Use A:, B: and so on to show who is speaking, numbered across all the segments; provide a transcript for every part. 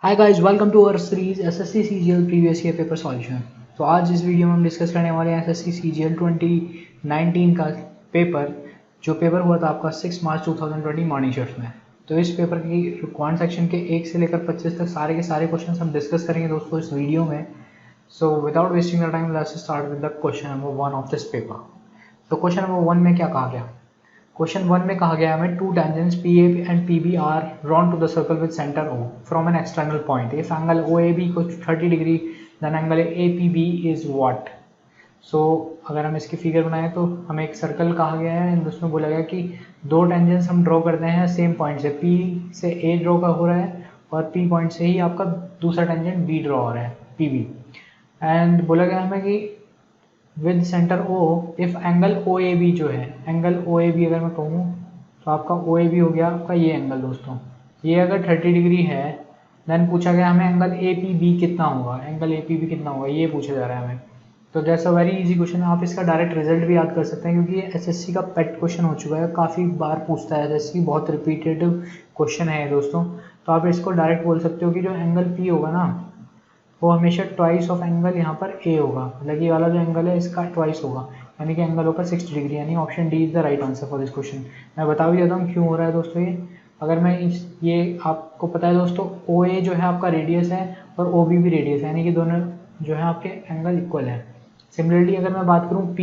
A: Hi guys, welcome to our series SSC CGL previous year paper solution. तो आज इस video में हम डिस्कस करने वाले हैं एसएससी सीजीएल 2019 का पेपर, जो पेपर हुआ था आपका 6 मार्च 2020 मॉर्निंग शिफ्ट में। तो इस पेपर की क्वांट सेक्शन के 1 से लेकर 25 तक सारे के सारे क्वेश्चन हम डिस्कस करेंगे दोस्तों इस वीडियो में। So without wasting the time, let's start with the question number 1 of this paper. तो क्वेश्चन नंबर 1 में क्या कहा गया? क्वेश्चन 1 में कहा गया हमें two tangents PA and PB are drawn to the circle with centre O from an external point. If angle OAB equals to 30 degree then angle APB is what. So अगर हम इसकी फिगर बनाएं तो हमें एक सर्कल कहा गया है, उसमें बोला गया कि दो टेंजेंट्स हम ड्रॉ करते हैं सेम पॉइंट से। P से A ड्रॉ का हो रहा है और P पॉइंट से ही आपका दूसरा टेंजेंट B ड्रॉ हो रहा है, PB। एंड बोला गया हमें कि with centre O if angle OAB जो है, एंगल OAB अगर मैं कहूँ तो आपका OAB हो गया आपका ये एंगल दोस्तों। ये अगर 30 डिग्री है देन पूछा गया हमें एंगल APB कितना होगा, एंगल APB कितना होगा ये पूछा जा रहा है हमें। तो that's a very easy question. आप इसका डायरेक्ट रिजल्ट भी याद कर सकते हैं क्योंकि ये एसएससी का पेट क्वेश्चन हो चुका है, काफ़ी बार पूछता है एसएससी, बहुत रिपीटेटिव क्वेश्चन है दोस्तों। तो आप इसको डायरेक्ट बोल सकते हो कि जो एंगल P होगा ना वो हमेशा ट्वाइस ऑफ एंगल यहाँ पर A होगा, मतलब ये वाला जो एंगल है इसका ट्वाइस होगा, यानी कि एंगल होगा 60 डिग्री, यानी option D is the right answer for this question. मैं बता भी देता हूँ क्यों हो रहा है दोस्तों ये। अगर मैं ये आपको पता है दोस्तों, OA जो है आपका रेडियस है और OB भी रेडियस है, यानी कि दोनों जो है आपके एंगल इक्वल है। सिमिलरली अगर मैं बात करूँ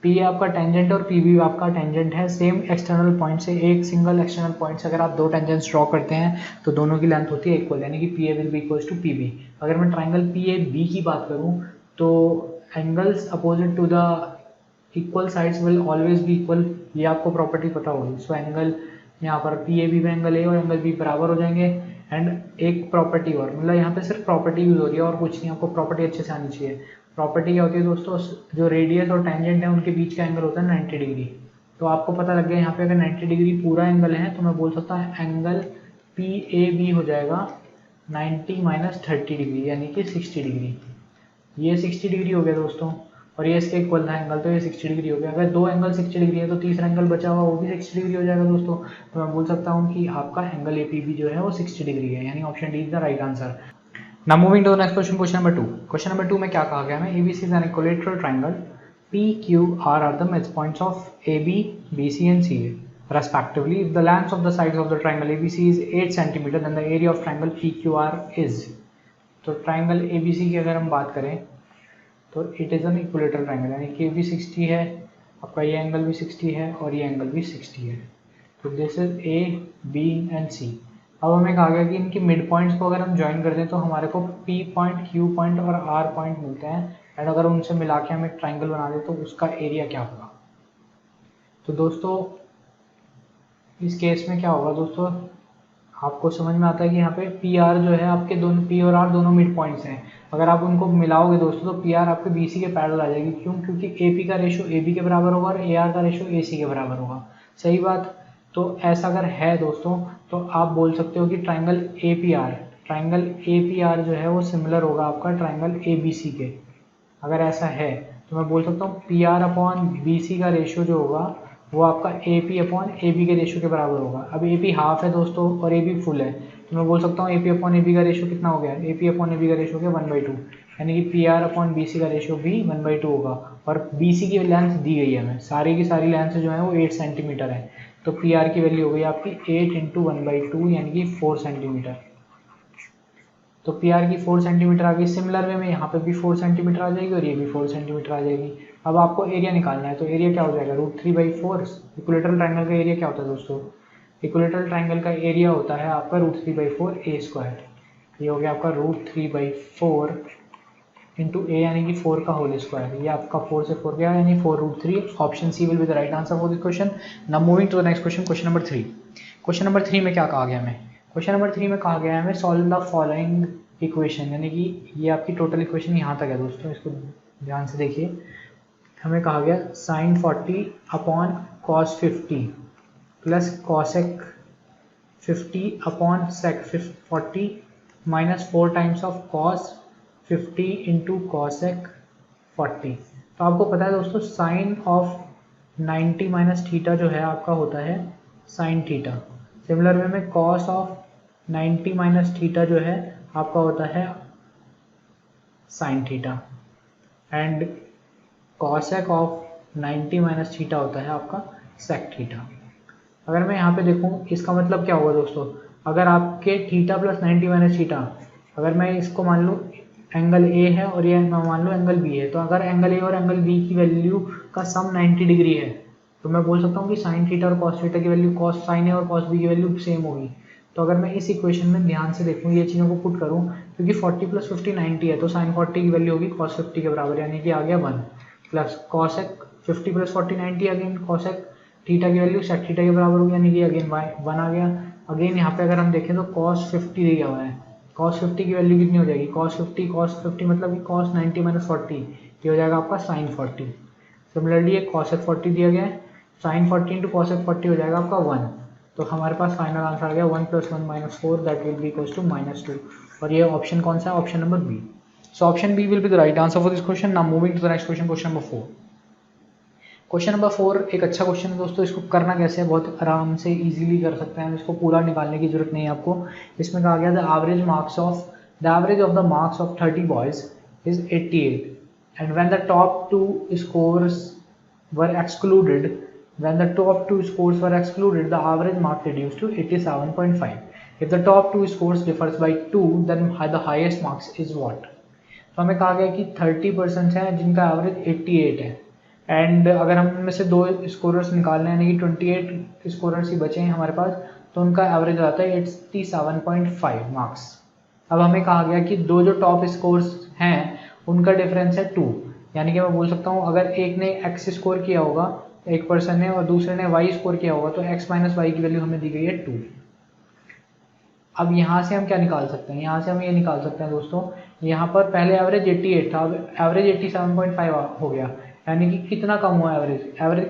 A: PA आपका टेंजेंट और PB आपका टेंजेंट है सेम एक्सटर्नल पॉइंट से। एक सिंगल एक्सटर्नल पॉइंट से अगर आप दो टेंजेंट्स ड्रॉ करते हैं तो दोनों की लेंथ होती है इक्वल, यानी कि PA will be equals to PB। अगर मैं ट्राइंगल PAB की बात करूं तो angles opposite to the equal sides will always be equal, ये आपको प्रॉपर्टी पता होगी। सो एंगल यहाँ पर PAB में एंगल A और एंगल B बराबर हो जाएंगे। एंड एक प्रॉपर्टी और, मतलब यहाँ पे सिर्फ प्रॉपर्टी यूज हो रही है और कुछ नहीं, आपको प्रॉपर्टी अच्छे से आनी चाहिए। प्रॉपर्टी क्या होती है दोस्तों, जो रेडियस और टेंजेंट है उनके बीच का एंगल होता है 90 डिग्री। तो आपको पता लग गया यहाँ पे अगर 90 डिग्री पूरा एंगल है तो मैं बोल सकता हूँ एंगल PAB हो जाएगा 90 माइनस 30 डिग्री, यानी कि 60 डिग्री। ये 60 डिग्री हो गया दोस्तों और ये इसके इक्वल था एंगल, तो ये 60 डिग्री हो गया। अगर दो एंगल 60 डिग्री है तो तीसरा एंगल बचा हुआ वो भी 60 डिग्री हो जाएगा दोस्तों। तो मैं बोल सकता हूँ कि आपका एंगल APB जो है वो 60 डिग्री है, यानी option D is the right answer. Now moving to the next question, question number 2। Question number 2 में क्या कहा गया हमें? ABC is an equilateral triangle PQR are the mid points of AB, BC and CA respectively. If the length of the sides of the triangle ABC is 8 cm, then the area of triangle PQR is। तो triangle ABC की अगर हम बात करें तो it is an equilateral triangle, यानी कि भी 60 है, आपका ये एंगल भी 60 है और ये एंगल भी 60 है। तो this is A, B and C। अब हमें कहा गया कि इनकी मिड पॉइंट्स को अगर हम ज्वाइन कर दें तो हमारे को P पॉइंट, Q पॉइंट और R पॉइंट मिलते हैं। एंड अगर उनसे मिला के हम एक ट्राइंगल बना दें तो उसका एरिया क्या होगा? तो दोस्तों इस केस में क्या होगा दोस्तों, आपको समझ में आता है कि यहाँ पे PR जो है आपके दोनों, P और R दोनों मिड पॉइंट्स हैं। अगर आप उनको मिलाओगे दोस्तों तो PR आपके BC के पैरेलल आ जाएगी। क्यों? क्योंकि AP का रेशो AB के बराबर होगा और AR का रेशो AC के बराबर होगा। सही बात। तो ऐसा अगर है दोस्तों तो आप बोल सकते हो कि ट्राइंगल APR जो है वो सिमिलर होगा आपका ट्राइंगल ABC के। अगर ऐसा है तो मैं बोल सकता हूँ PR अपॉन BC का रेशो जो होगा वो आपका AP अपॉन AB के रेशो के बराबर होगा। अब AP हाफ है दोस्तों और AB फुल है, तो मैं बोल सकता हूँ AP अपॉन AB का रेशो कितना हो गया? AP अपॉन AB का रेशो हो गया 1/2, यानी कि PR अपॉन BC का रेशो भी 1/2 होगा। और BC की लेंथ दी गई है हमें, सारी की सारी लेंथ जो है वो 8 सेंटीमीटर है। तो PR की वैल्यू हो गई आपकी 8 इंटू 1/2, यानी कि 4 सेंटीमीटर। तो PR की 4 सेंटीमीटर आ गई। सिमिलर वे में यहाँ पे भी 4 सेंटीमीटर आ जाएगी और ये भी 4 सेंटीमीटर आ जाएगी। अब आपको एरिया निकालना है, तो एरिया क्या हो जाएगा? √3/4। इक्विलैटरल ट्रायंगल का एरिया क्या होता है दोस्तों? इक्विलैटरल ट्रायंगल का एरिया होता है आपका √3/4 A²। ये हो गया आपका √3/4 इंटू A, यानी कि 4 का होल स्क्वायर। ये आपका 4 से 4 गया, यानी 4√3। Option C will be the right answer for this question. Now moving to the next question, question number 3। Question number 3 में क्या कहा गया हमें? क्वेश्चन नंबर 3 में कहा गया है हमें सॉल्व द फॉलोइंग इक्वेशन, यानी कि ये आपकी टोटल इक्वेशन यहाँ तक है दोस्तों, इसको ध्यान से देखिए। हमें कहा गया sin 40 upon cos 50 plus cosec 50 upon sec 40 minus 4 times of cos 50 into cosec 40। तो आपको पता है दोस्तों साइन ऑफ 90 माइनस थीटा जो है आपका होता है साइन थीटा। सिमिलर वे में कॉस ऑफ 90 माइनस थीटा जो है आपका होता है sine theta and cosec of 90 minus theta होता है आपका सेक थीटा। अगर मैं यहाँ पे देखूँ इसका मतलब क्या होगा दोस्तों, अगर आपके थीटा प्लस 90 माइनस थीटा, अगर मैं इसको मान लूँ एंगल ए है और ये मैं मान लूँ एंगल बी है, तो अगर एंगल ए और एंगल बी की वैल्यू का सम 90 डिग्री है तो मैं बोल सकता हूँ कि साइन थीटा और कॉस थीटा की वैल्यू कॉस साइन ए और कॉस बी की वैल्यू सेम होगी। तो अगर मैं इस इक्वेशन में ध्यान से देखूँ ये चीज़ों को पुट करूँ, क्योंकि 40 प्लस 50 90 है, तो साइन 40 की वैल्यू होगी कॉस 50 के बराबर, यानी कि आ गया 1 plus cosec 50 plus 40 90 again cosec theta की वैल्यू सेक थीटा के बराबर होगी, यानी कि अगेन 1 आ गया। अगेन यहाँ पे अगर हम देखें तो कॉस 50 दिया हुआ है, कॉस 50 की वैल्यू कितनी हो जाएगी, कॉस 50 मतलब कि कॉस 90 माइनस 40, ये हो जाएगा आपका साइन 40। सिमिलरली एक कॉसेक 40 दिया गया है, साइन 40 इंटू कॉसेक 40 हो जाएगा आपका 1। तो हमारे पास फाइनल आंसर आ गया 1 + 1 - 4 that will be equals to -2। और ये ऑप्शन कौन सा है, option number B. So option B will be the right answer for this question. Now moving to the next question, question number 4। Question number 4 एक अच्छा question है दोस्तों, इसको करना कैसे है, बहुत आराम से इजीली कर सकते हैं, इसको पूरा निकालने की जरूरत नहीं है आपको। इसमें कहा गया the average of the marks of 30 boys is 88 and when the top two scores were excluded the average mark reduced to 87.5. If the top two scores differs by 2, then the highest marks is what? तो हमें कहा गया कि 30% है जिनका average 88 है, and अगर हम इनमें से 2 स्कोरर्स निकालने हैं, यानी कि 28 स्कोरर्स ही बचे हैं हमारे पास, तो उनका एवरेज आता है 87.5 मार्क्स। अब हमें कहा गया कि दो जो टॉप स्कोर्स हैं उनका डिफरेंस है 2, यानी कि मैं बोल सकता हूँ अगर एक ने एक्स स्कोर किया होगा एक पर्सन ने और दूसरे ने वाई स्कोर किया होगा, तो एक्स माइनस वाई की वैल्यू हमें दी गई है 2। अब यहाँ से हम क्या निकाल सकते हैं, यहाँ से हम ये निकाल सकते हैं दोस्तों, यहाँ पर पहले एवरेज 88 था, अब एवरेज 87.5 हो गया, यानी कि कितना कम हुआ एवरेज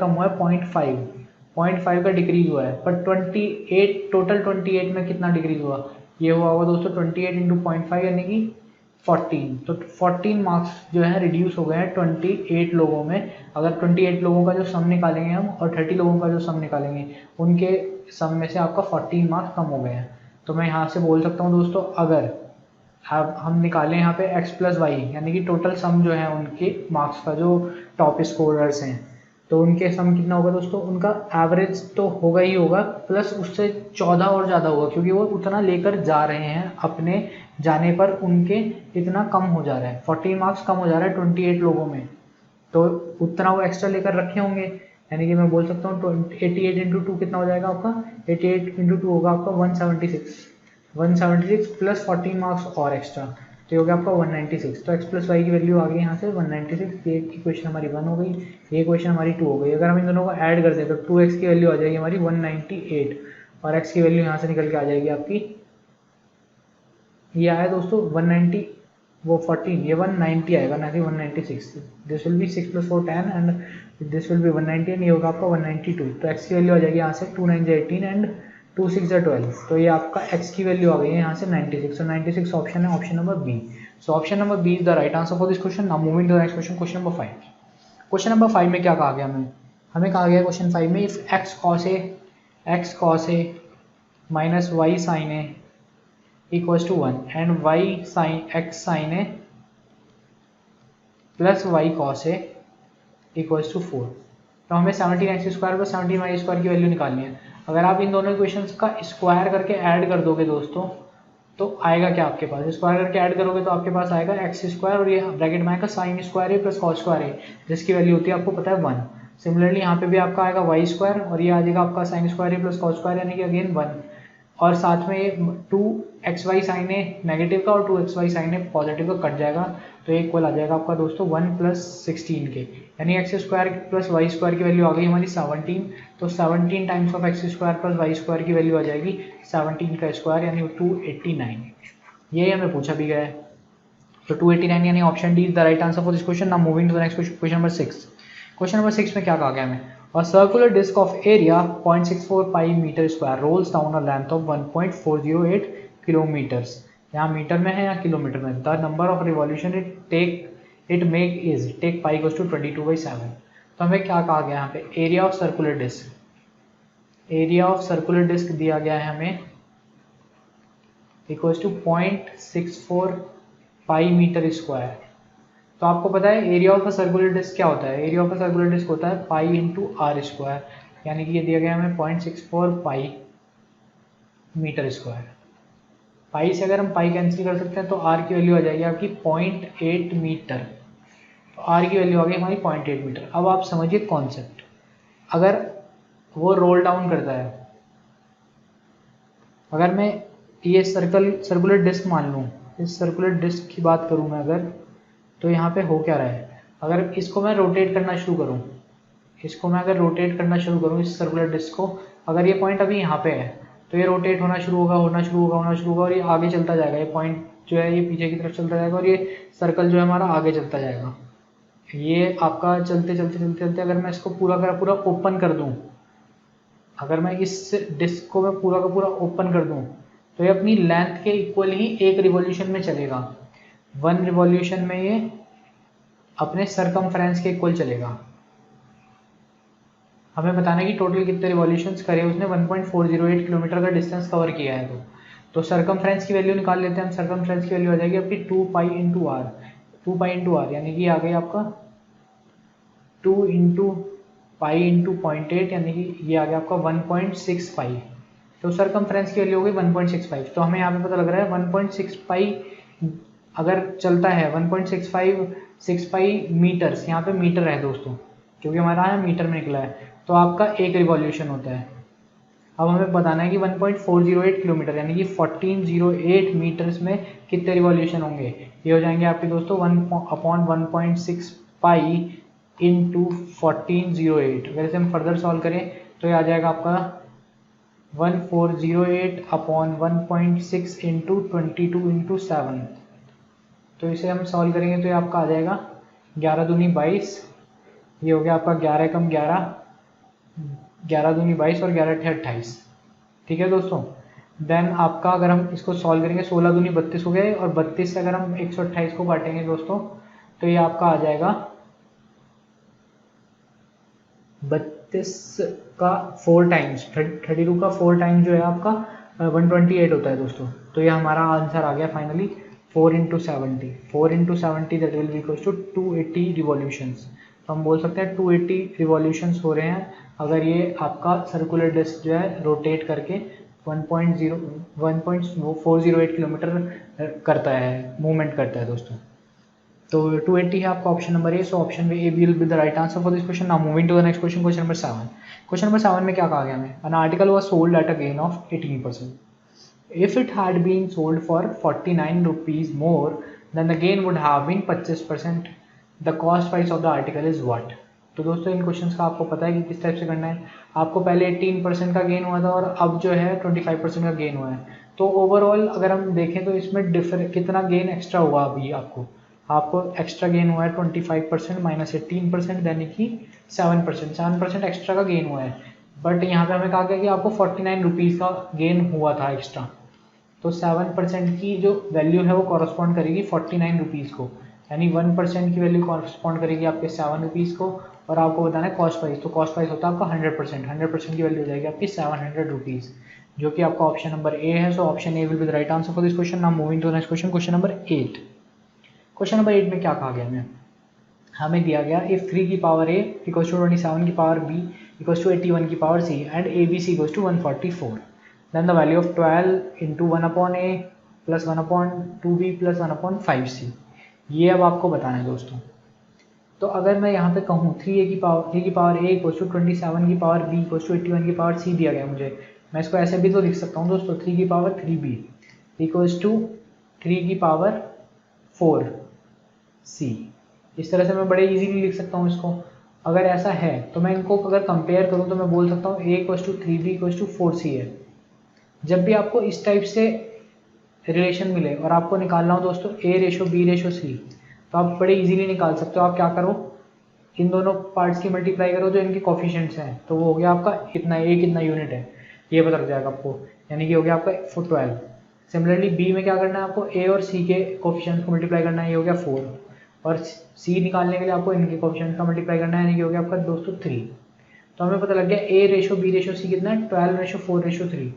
A: कम हुआ है 0.5 का डिक्रीज हुआ है। पर 28 टोटल 28 में कितना डिक्रीज हुआ, ये हुआ होगा दोस्तों 28 इंटू 0.5 यानी कि 14। तो 14 मार्क्स जो है रिड्यूस हो गए हैं 28 लोगों में। अगर 28 लोगों का जो सम निकालेंगे हम और 30 लोगों का जो सम निकालेंगे, उनके सम में से आपका 14 मार्क्स कम हो गए हैं। तो मैं यहाँ से बोल सकता हूँ दोस्तों, अगर हम निकालें यहाँ पे x प्लस वाई, यानी कि टोटल सम जो है उनके मार्क्स का जो टॉप स्कोरर्स हैं, तो उनके सम कितना होगा दोस्तों, उनका एवरेज तो होगा ही होगा, प्लस उससे 14 और ज़्यादा होगा, क्योंकि वो उतना लेकर जा रहे हैं, अपने जाने पर उनके इतना कम हो जा रहा है, 14 मार्क्स कम हो जा रहा है 28 लोगों में, तो उतना वो एक्स्ट्रा लेकर रखे होंगे। यानी कि मैं बोल सकता हूँ 88 इंटू 2 कितना हो जाएगा आपका, 88 इंटू 2 होगा आपका 176 प्लस 14 मार्क्स और एक्स्ट्रा, तो ये हो गया आपका 196। तो x प्लस वाई की वैल्यू आ गई यहाँ से 196। ये इक्वेशन हमारी 1 हो गई, ये इक्वेशन हमारी 2 हो गई। अगर हम इन दोनों को ऐड कर दें तो 2x की वैल्यू आ जाएगी हमारी 198 और x की वैल्यू यहाँ से निकल के आ जाएगी आपकी, ये आया दोस्तों 190 वो 14, ये 190 आएगा ना कि 196। This will be 6 + 4 10 and this will be 190 and ये होगा आपका 192। तो x की वैल्यू आ जाएगी यहाँ से 2 9 18 एंड 2 6 12, तो ये आपका x की वैल्यू आ गई है यहाँ से 96। तो 96 ऑप्शन है, option number B. So option number B is the right answer for this question. Now moving to the next question, question number 5। Question number 5 में क्या कहा गया हमें कहा गया क्वेश्चन 5 में, if x cos a minus y sin a equals to 1 and x sin a plus y cos a equals to 4। तो हमें 17x² + 17y² की वैल्यू निकालनी है। अगर आप इन दोनों इक्वेशंस का स्क्वायर करके ऐड कर दोगे दोस्तों, तो आएगा क्या आपके पास, स्क्वायर करके ऐड करोगे तो आपके पास आएगा x² और ये ब्रैकेट में आएगा sin² a + cos² a, जिसकी वैल्यू होती है आपको पता है 1। सिमिलरली यहाँ पे भी आपका आएगा y² और ये आ जाएगा आपका sin² a + cos² यानी कि अगेन 1, और साथ में ये 2xy sin a नेगेटिव का और 2xy sin a पॉजिटिव का कट जाएगा, तो ये इक्वल आ जाएगा आपका दोस्तों 1 + 16 के, यानी x² + y² की वैल्यू आ गई हमारी 17। तो 17 टाइम्स ऑफ x² + y² की वैल्यू आ जाएगी 17 का स्क्वायर यानी 289। ये हमें पूछा भी गया है, तो 289 यानी option D is the right answer for this question. Now moving to the next question, question number 6। Question number 6 में क्या कहा गया हमें, A circular disc of area 0.64 pi meter square rolls down a length of 1.408 kilometers। यहाँ metre में है या kilometre में, the number of revolution it make is take pi equals to 22/7। तो हमें क्या कहा गया यहाँ पे, एरिया ऑफ सर्कुलर डिस्क दिया गया है हमें, equals to 0.64 pi metre square. तो आपको पता है area of a circular disc क्या होता है, area of a circular disc होता है पाई इंटू आर स्क्वायर, यानी कि ये दिया गया हमें 0.64 पाई मीटर स्क्वायर। पाई से अगर हम पाई कैंसिल कर सकते हैं तो आर की वैल्यू आ जाएगी आपकी 0.8 मीटर। तो आर की वैल्यू आ गई हमारी 0.8 मीटर। अब आप समझिए कॉन्सेप्ट, अगर वो रोल डाउन करता है, अगर मैं ये सर्कुलर डिस्क मान लूँ, इस सर्कुलर डिस्क की बात करूँ मैं अगर, तो यहाँ पे हो क्या रहा है, अगर इसको मैं रोटेट करना शुरू करूँ, इसको मैं अगर रोटेट करना शुरू करूँ इस सर्कुलर डिस्क को, अगर ये पॉइंट अभी यहाँ पे है तो ये रोटेट होना शुरू होगा और ये आगे चलता जाएगा, ये पॉइंट जो है ये पीछे की तरफ चलता जाएगा और ये सर्कल जो है हमारा आगे चलता जाएगा। ये आपका चलते चलते अगर मैं इसको पूरा का पूरा ओपन कर दूँ, अगर मैं इस डिस्क को मैं पूरा का पूरा ओपन कर दूँ तो ये अपनी लेंथ के इक्वल ही एक रिवॉल्यूशन में चलेगा। 1 रिवॉल्यूशन में ये अपने सरकमफ्रेंस के इक्वल चलेगा। हमें बताना है कि टोटल कितने रिवॉल्यूशंस करे उसने, 1.408 किलोमीटर का डिस्टेंस कवर किया है। तो सरकमफ्रेंस की वैल्यू निकाल लेते हैं हम। सरकमफ्रेंस की वैल्यू आ जाएगी आपकी 2 पाई इंटू आर, यानी कि आ गई आपका 2 इंटू पाई इंटू 0.8, यानी कि ये आ गया आपका 1.65। तो सरकमफ्रेंस की वैल्यू हो गई 1.65। तो हमें यहाँ पे पता लग रहा है 1.65 अगर चलता है 1.65 मीटर्स, यहाँ पे मीटर है दोस्तों क्योंकि हमारा यहाँ मीटर में निकला है, तो आपका एक रिवॉल्यूशन होता है। अब हमें बताना है कि 1.408 किलोमीटर यानी कि 1408 मीटर्स में कितने रिवॉल्यूशन होंगे। ये हो जाएंगे आपके दोस्तों 1/1.6 पाई इंटू 1408। अगर इसे हम फर्दर सॉल्व करें तो ये आ जाएगा आपका 1408 अपॉन 1.6 इंटू 22 इंटू 7। तो इसे हम सॉल्व करेंगे तो ये आपका आ जाएगा 11 दूनी 22, ये हो गया आपका 11 कम 11, 11 दूनी 22 और 11 अठे 28। ठीक है दोस्तों। देन आपका अगर हम इसको सॉल्व करेंगे 16 दूनी 32 हो गए, और 32 से अगर हम 128 को काटेंगे दोस्तों तो ये आपका आ जाएगा 32 का 4 टाइम्स, 32 का 4 टाइम्स जो है आपका 128 होता है दोस्तों। तो ये हमारा आंसर आ गया finally 4 into 70 that will be equals to 280 revolutions. तो हम बोल सकते हैं 280 रिवॉल्यूशंस हो रहे हैं अगर ये आपका सर्कुलर डिस्क जो है रोटेट करके 1.408 किलोमीटर करता है, मूवमेंट करता है दोस्तों। तो 280 है आपका option number A. So option में A will be the right answer for this question. Now moving to the next question, question number 7। Question number 7 में क्या कहा गया हमें, an article was sold at a gain of 18%. If it had been sold for 49 rupees more, then the gain would have been 25%. The cost price of the article is what? तो दोस्तों इन questions का आपको पता है कि किस type से करना है। आपको पहले 18% का गेन हुआ था और अब जो है 25% का गेन हुआ है। तो ओवरऑल अगर हम देखें तो इसमें कितना गेन एक्स्ट्रा हुआ अभी आपको एक्स्ट्रा गेन हुआ है 25% माइनस 18%, यानी कि 7% एक्स्ट्रा का गेन हुआ है। बट यहाँ पे हमें कहा गया कि आपको 49 रुपीज़ का गेन हुआ था एक्स्ट्रा, तो 7% की जो वैल्यू है वो कॉरस्पॉन्ड करेगी 49 रुपीज़ को, यानी 1% की वैल्यू कॉरस्पॉन्ड करेगी आपके 7 रुपीज़ को। और आपको बताना है कॉस्ट प्राइस, तो कॉस्ट प्राइस होता है आपका 100% की वैल्यू हो जाएगी आपकी 700 रुपीज़, जो कि आपका ऑप्शन नंबर ए है। So option A will be the right answer for this question. Now moving to next question, question number 8। Question number 8 में क्या कहा गया हमें दिया गया इफ 3 की पावर a इक्वल्स टू 27 की पावर b इक्वल्स टू 81 की power c and abc equals to 144, then the value of 12 into 1/a plus 1/2b plus 1/5c। ये अब आपको बताना है दोस्तों। तो अगर मैं यहाँ पे कहूँ 3 की पावर a इक्वल्स टू 27 की पावर b इक्वल्स टू 81 की पावर c दिया गया मुझे, मैं इसको ऐसे भी तो लिख सकता हूँ दोस्तों, 3 की पावर 3b इक्वल्स टू 3 की पावर 4c। इस तरह से मैं बड़े इजीली लिख सकता हूँ इसको। अगर ऐसा है तो मैं इनको अगर कंपेयर करूँ तो मैं बोल सकता हूँ a equals to 3b equals to 4c है। जब भी आपको इस टाइप से रिलेशन मिले और आपको निकालना हो दोस्तों a ratio b ratio c, तो आप बड़े इजीली निकाल सकते हो। आप क्या करो, इन दोनों पार्ट्स की मल्टीप्लाई करो जो इनके कोफिशिएंट्स हैं, तो वो हो गया आपका इतना a कितना यूनिट है ये पता लग जाएगा आपको, यानी कि हो गया आपका 12। सिमिलरली b में क्या करना है, आपको a और c के कोफिशिएंट्स को मल्टीप्लाई करना है, ये हो गया 4, और c निकालने के लिए आपको इनके कोफिशिएंट का मल्टीप्लाई करना है, यानी कि हो गया आपका दोस्तों 3। तो हमें पता लग गया a ratio b ratio c कितना है, 12 रेशो 4 रेशो 3।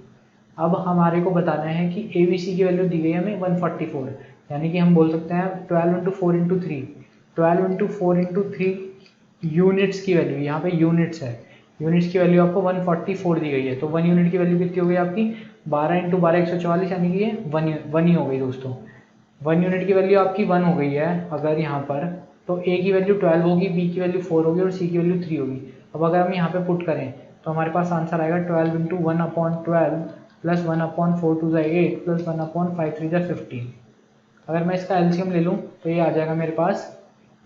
A: अब हमारे को बताना है कि ABC की वैल्यू दी गई है हमें 144, यानी कि हम बोल सकते हैं 12 into 4 into 3, 12 into 4 into 3 units की वैल्यू, यहाँ पे यूनिट्स है, यूनिट्स की वैल्यू आपको 144 दी गई है। तो 1 यूनिट की वैल्यू कितनी हो गई आपकी 12 इंटू 12 144, यानी कि ये 1 ही हो गई दोस्तों। 1 यूनिट की वैल्यू आपकी 1 हो गई है अगर यहाँ पर, तो A की वैल्यू 12 होगी, B की वैल्यू 4 होगी और C की वैल्यू 3 होगी। अब अगर हम यहाँ पे पुट करें तो हमारे पास आंसर आएगा 12 into 1/12 plus 1/4 to the 8 plus 1/5 3 the 15। अगर मैं इसका एलसीएम ले लूँ तो ये आ जाएगा मेरे पास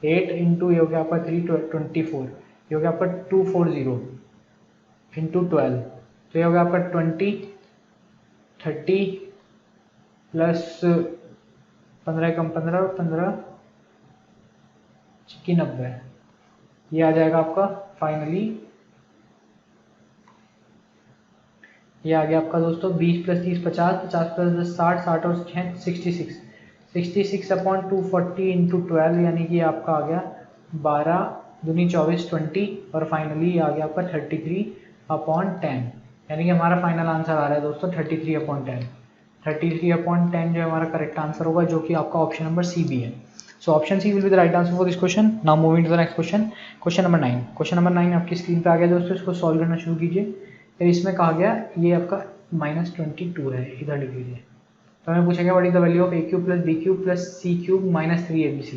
A: 8 इंटू ये हो गया आपका 324, ये हो गया आपका 240 इंटू 12, तो ये हो गया आपका 20 30 प्लस 15 कम 15 और 15 90, ये आ जाएगा आपका फाइनली, ये आ गया आपका दोस्तों 20 प्लस 30 50, 50 प्लस 10 60, 60 और 6 66, 66/240 इंटू 12, यानी कि आपका आ गया 12 दूनी 24 20 और फाइनली आ गया आपका 33/10, यानी कि हमारा फाइनल आंसर आ रहा है दोस्तों 33/10। 33/10 जो हमारा करेक्ट आंसर होगा, जो कि आपका ऑप्शन नंबर सी भी है। So option C will be the right answer for this question. Now moving to the next question, question number 9। Question number 9 आपकी स्क्रीन पे आ गया दोस्तों, इसको सॉल्व करना शुरू कीजिए। तो इसमें कहा गया ये आपका -22 है, इधर लिख लीजिए। तो हमें पूछेगा what is the value of a cube plus B cube plus C cube -3abc,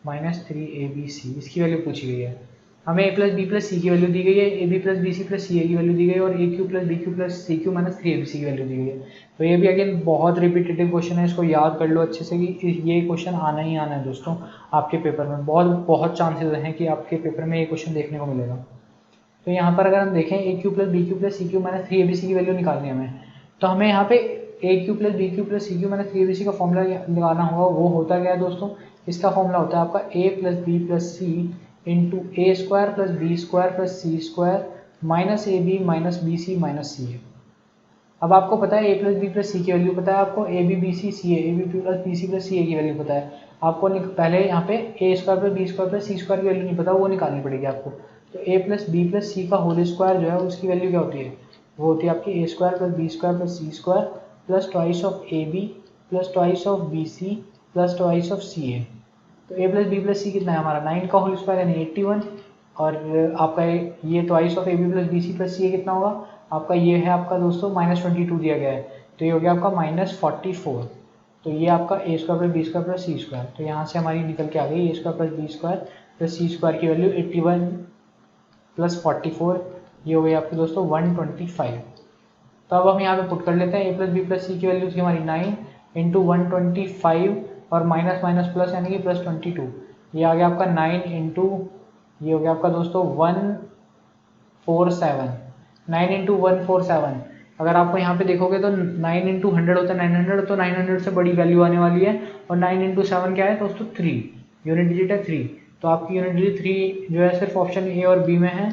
A: -3abc इसकी वैल्यू पूछी गई है। हमें a plus B plus C की वैल्यू दी गई है, ab plus B C plus C A की वैल्यू दी गई है और a cube plus B cube plus C cube -3abc की वैल्यू दी गई है। तो ये भी अगेन बहुत रिपीटेटिव क्वेश्चन है, इसको याद कर लो अच्छे से कि ये क्वेश्चन आना ही आना है दोस्तों आपके पेपर में। बहुत चांसेस हैं कि आपके पेपर में ये क्वेश्चन देखने को मिलेगा। तो यहाँ पर अगर हम देखें a cube plus B cube plus C cube -3abc की वैल्यू निकालनी है हमें, तो हमें यहाँ पे a cube plus B cube plus C cube -3abc का फॉर्मूला निकालना होगा। वो होता क्या है दोस्तों, इसका फॉर्मूला होता है आपका a plus B plus C into A square plus B square plus C square minus A B minus B C minus C A. अब आपको पता है a plus B plus C की वैल्यू पता है आपको, A B B C C A B plus B C plus C A की value पता है आपको। पहले यहाँ पे a square plus B square plus C square की वैल्यू नहीं पता, वो निकालनी पड़ेगी आपको। तो a प्लस बी प्लस सी का होल स्क्वायर जो है उसकी वैल्यू क्या होती है, वो होती है आपकी a square plus B square plus C square plus twice of A B plus twice of B C plus twice of C A. तो a plus B plus C कितना है हमारा 9 का होल स्क्वायर यानी 81, और आपका ये twice of A B plus B C plus C A कितना होगा आपका, ये है आपका दोस्तों -22 दिया गया है, तो ये हो गया आपका -44। तो ये आपका a square plus B square plus C square, तो यहाँ से हमारी निकल के आ गई a square plus B square plus C square की वैल्यू 81 प्लस 44, ये हो गई आपके दोस्तों 125। तो अब हम यहाँ पे पुट कर लेते हैं a plus B plus C की वैल्यू थी हमारी 9 इंटू 125 और माइनस माइनस प्लस यानी कि प्लस 22, ये आ गया आपका 9 इंटू ये हो गया आपका दोस्तों 147, 9 इंटू 147। अगर आपको यहाँ पे देखोगे तो 9 इंटू 100 होता है 900, तो 900 से बड़ी वैल्यू आने वाली है, और 9 इंटू 7 क्या है दोस्तों 3, यूनिट डिजिट है 3। तो आपकी यूनिट डिजिट 3 जो है सिर्फ ऑप्शन ए और बी में है,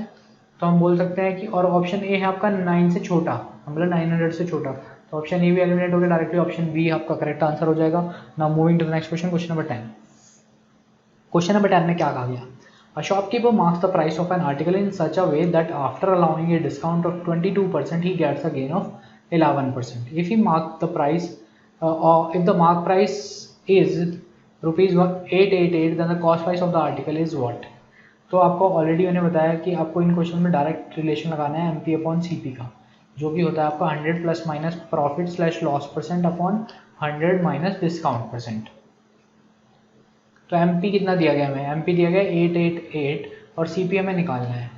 A: तो हम बोल सकते हैं कि, और ऑप्शन ए है आपका 9 से छोटा, मतलब 900 से छोटा, तो ऑप्शन ए भी एलिमिनेट हो गया डायरेक्टली, ऑप्शन बी आपका करेक्ट आंसर हो जाएगा। Now moving to the next question, question number 10। Question number 10 में क्या कहा गया, A shopkeeper marks the price of an article in such a way that after allowing a discount of 22%, he gets a gain of 11%. If he marked the price, or if the mark price is rupees 888, then the cost price of the article is what? तो आपको already मैंने बताया कि आपको इन question में direct relation लगाना है MP upon CP का, जो कि होता है आपका 100 plus minus profit slash loss percent upon 100 minus discount percent. तो MP कितना दिया गया हमें, MP दिया गया 888 और CP हमें निकालना है,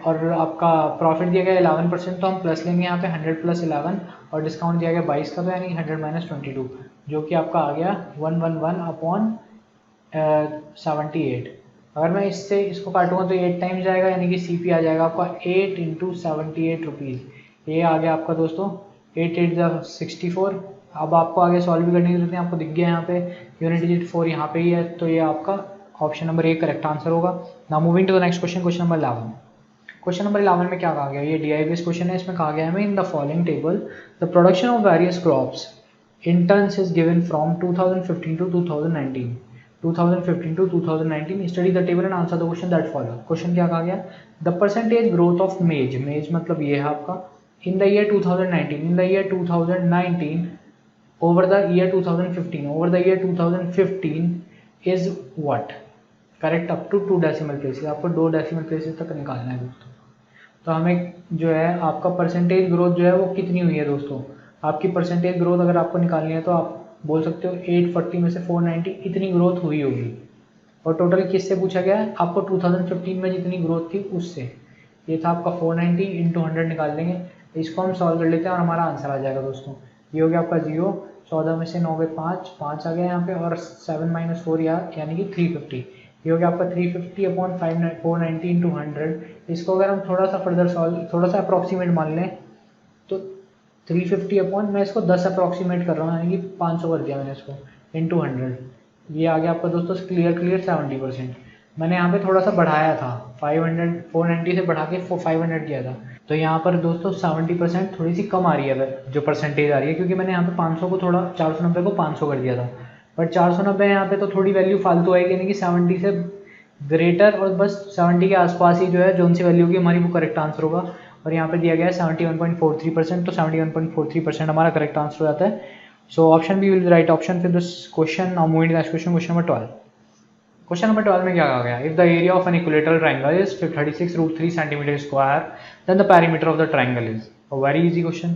A: और आपका प्रॉफिट दिया गया 11%, तो हम प्लस लेंगे यहाँ पे 100 प्लस 11 और डिस्काउंट दिया गया 22 का, तो यानी 100 माइनस 22, जो कि आपका आ गया 111 अपॉन 78। अगर मैं इससे इसको काटूंगा तो 8 टाइम्स जाएगा, यानी कि CP आ जाएगा आपका 8 इंटू 78 रुपीज़। ये आ गया आपका दोस्तों 8 8 64। अब आपको आगे सॉल्व भी करने की जरूरत है, आपको दिख गया यहाँ पे यूनिट डिजिट 4 यहाँ पे ही है, तो ये आपका option number A correct answer होगा। Now moving to the next question, question number 11। Question number 11 में क्या कहा गया, ये DI बेस्ड क्वेश्चन है। इसमें कहा गया है in the following table the production of various crops in tons is given from 2015 to 2019। 2015 to 2019 study the table and answer the question that follow. Question क्या कहा गया, द परसेंटेज ग्रोथ ऑफ मेज, मेज मतलब ये है आपका in the year 2019 over the year 2015 is what? Correct up to 2 decimal places, आपको 2 डेसिमल प्लेसेस तक निकालना है दोस्तों। तो हमें जो है आपका परसेंटेज ग्रोथ जो है वो कितनी हुई है दोस्तों, आपकी परसेंटेज ग्रोथ अगर आपको निकालनी है तो आप बोल सकते हो 840 में से 490 इतनी ग्रोथ हुई होगी। और टोटल किससे पूछा गया है, आपको 2015 में जितनी ग्रोथ थी उससे। ये था आपका 490 इंटू 100 निकाल लेंगे, इसको हम सॉल्व कर लेते हैं और हमारा आंसर आ जाएगा दोस्तों। ये हो गया आपका 0, 14 में से 9 गए 5 आ गया यहाँ पे, और 7 - 4 यानी कि 350। ये हो गया आपका 350 अपॉन 490 इंटू 100। इसको अगर हम थोड़ा सा फर्दर सॉल्व, थोड़ा सा अप्रॉक्सीमेट मान लें तो 350 अपॉन, मैं इसको 10 अप्रॉक्सीमेट कर रहा हूँ यानी कि 500 कर दिया मैंने इसको, इंटू 100। ये आ गया आपका दोस्तों क्लियर 70%। मैंने यहाँ पे थोड़ा सा बढ़ाया था, 490 से बढ़ा के 500 किया था। तो यहाँ पर दोस्तों 70% थोड़ी सी कम आ रही है जो परसेंटेज आ रही है, क्योंकि मैंने यहाँ पे 500 को थोड़ा 490 को 500 कर दिया था। बट 490 यहाँ पे तो थोड़ी वैल्यू फालतू आएगी, यानी कि 70 से ग्रेटर और बस 70 के आसपास ही जो है जोन सी वैल्यू होगी हमारी वो करेक्ट आंसर होगा। और यहाँ पे दिया गया है 71.43%, तो 71.43% हमारा करेक्ट आंसर हो जाता है। So option B will be right option for this question. Now moving to next question, question number 12। Question number 12 में क्या कहा गया, if the area of an equilateral triangle is 36√3 centimetre square then the perimeter of the triangle is. Very easy question.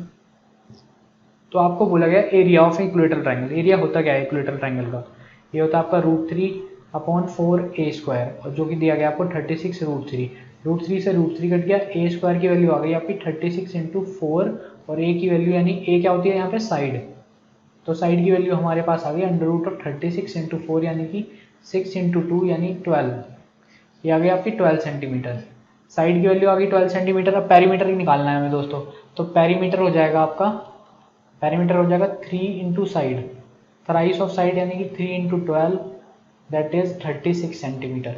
A: तो आपको बोला गया area of equilateral triangle. Area होता क्या है इक्विलेटरल ट्रायंगल का, ये होता है आपका √3/4a², और जो कि दिया गया आपको 36√3। √3 से √3 कट गया, a² की वैल्यू आ गई आपकी 36 × 4, और a की वैल्यू यानी a क्या होती है यहाँ पे साइड, तो साइड की वैल्यू हमारे पास आ गई √36 × 4 यानी कि 6 × 2 यानी 12। ये आ गई आपकी 12 सेंटीमीटर। साइड की वैल्यू आ गई 12 सेंटीमीटर। अब पेरीमीटर ही निकालना है हमें दोस्तों, तो पेरीमीटर हो जाएगा आपका 3 × साइड, थ्राइस ऑफ साइड यानी कि 3 × 12 दैट इज 36 सेंटीमीटर।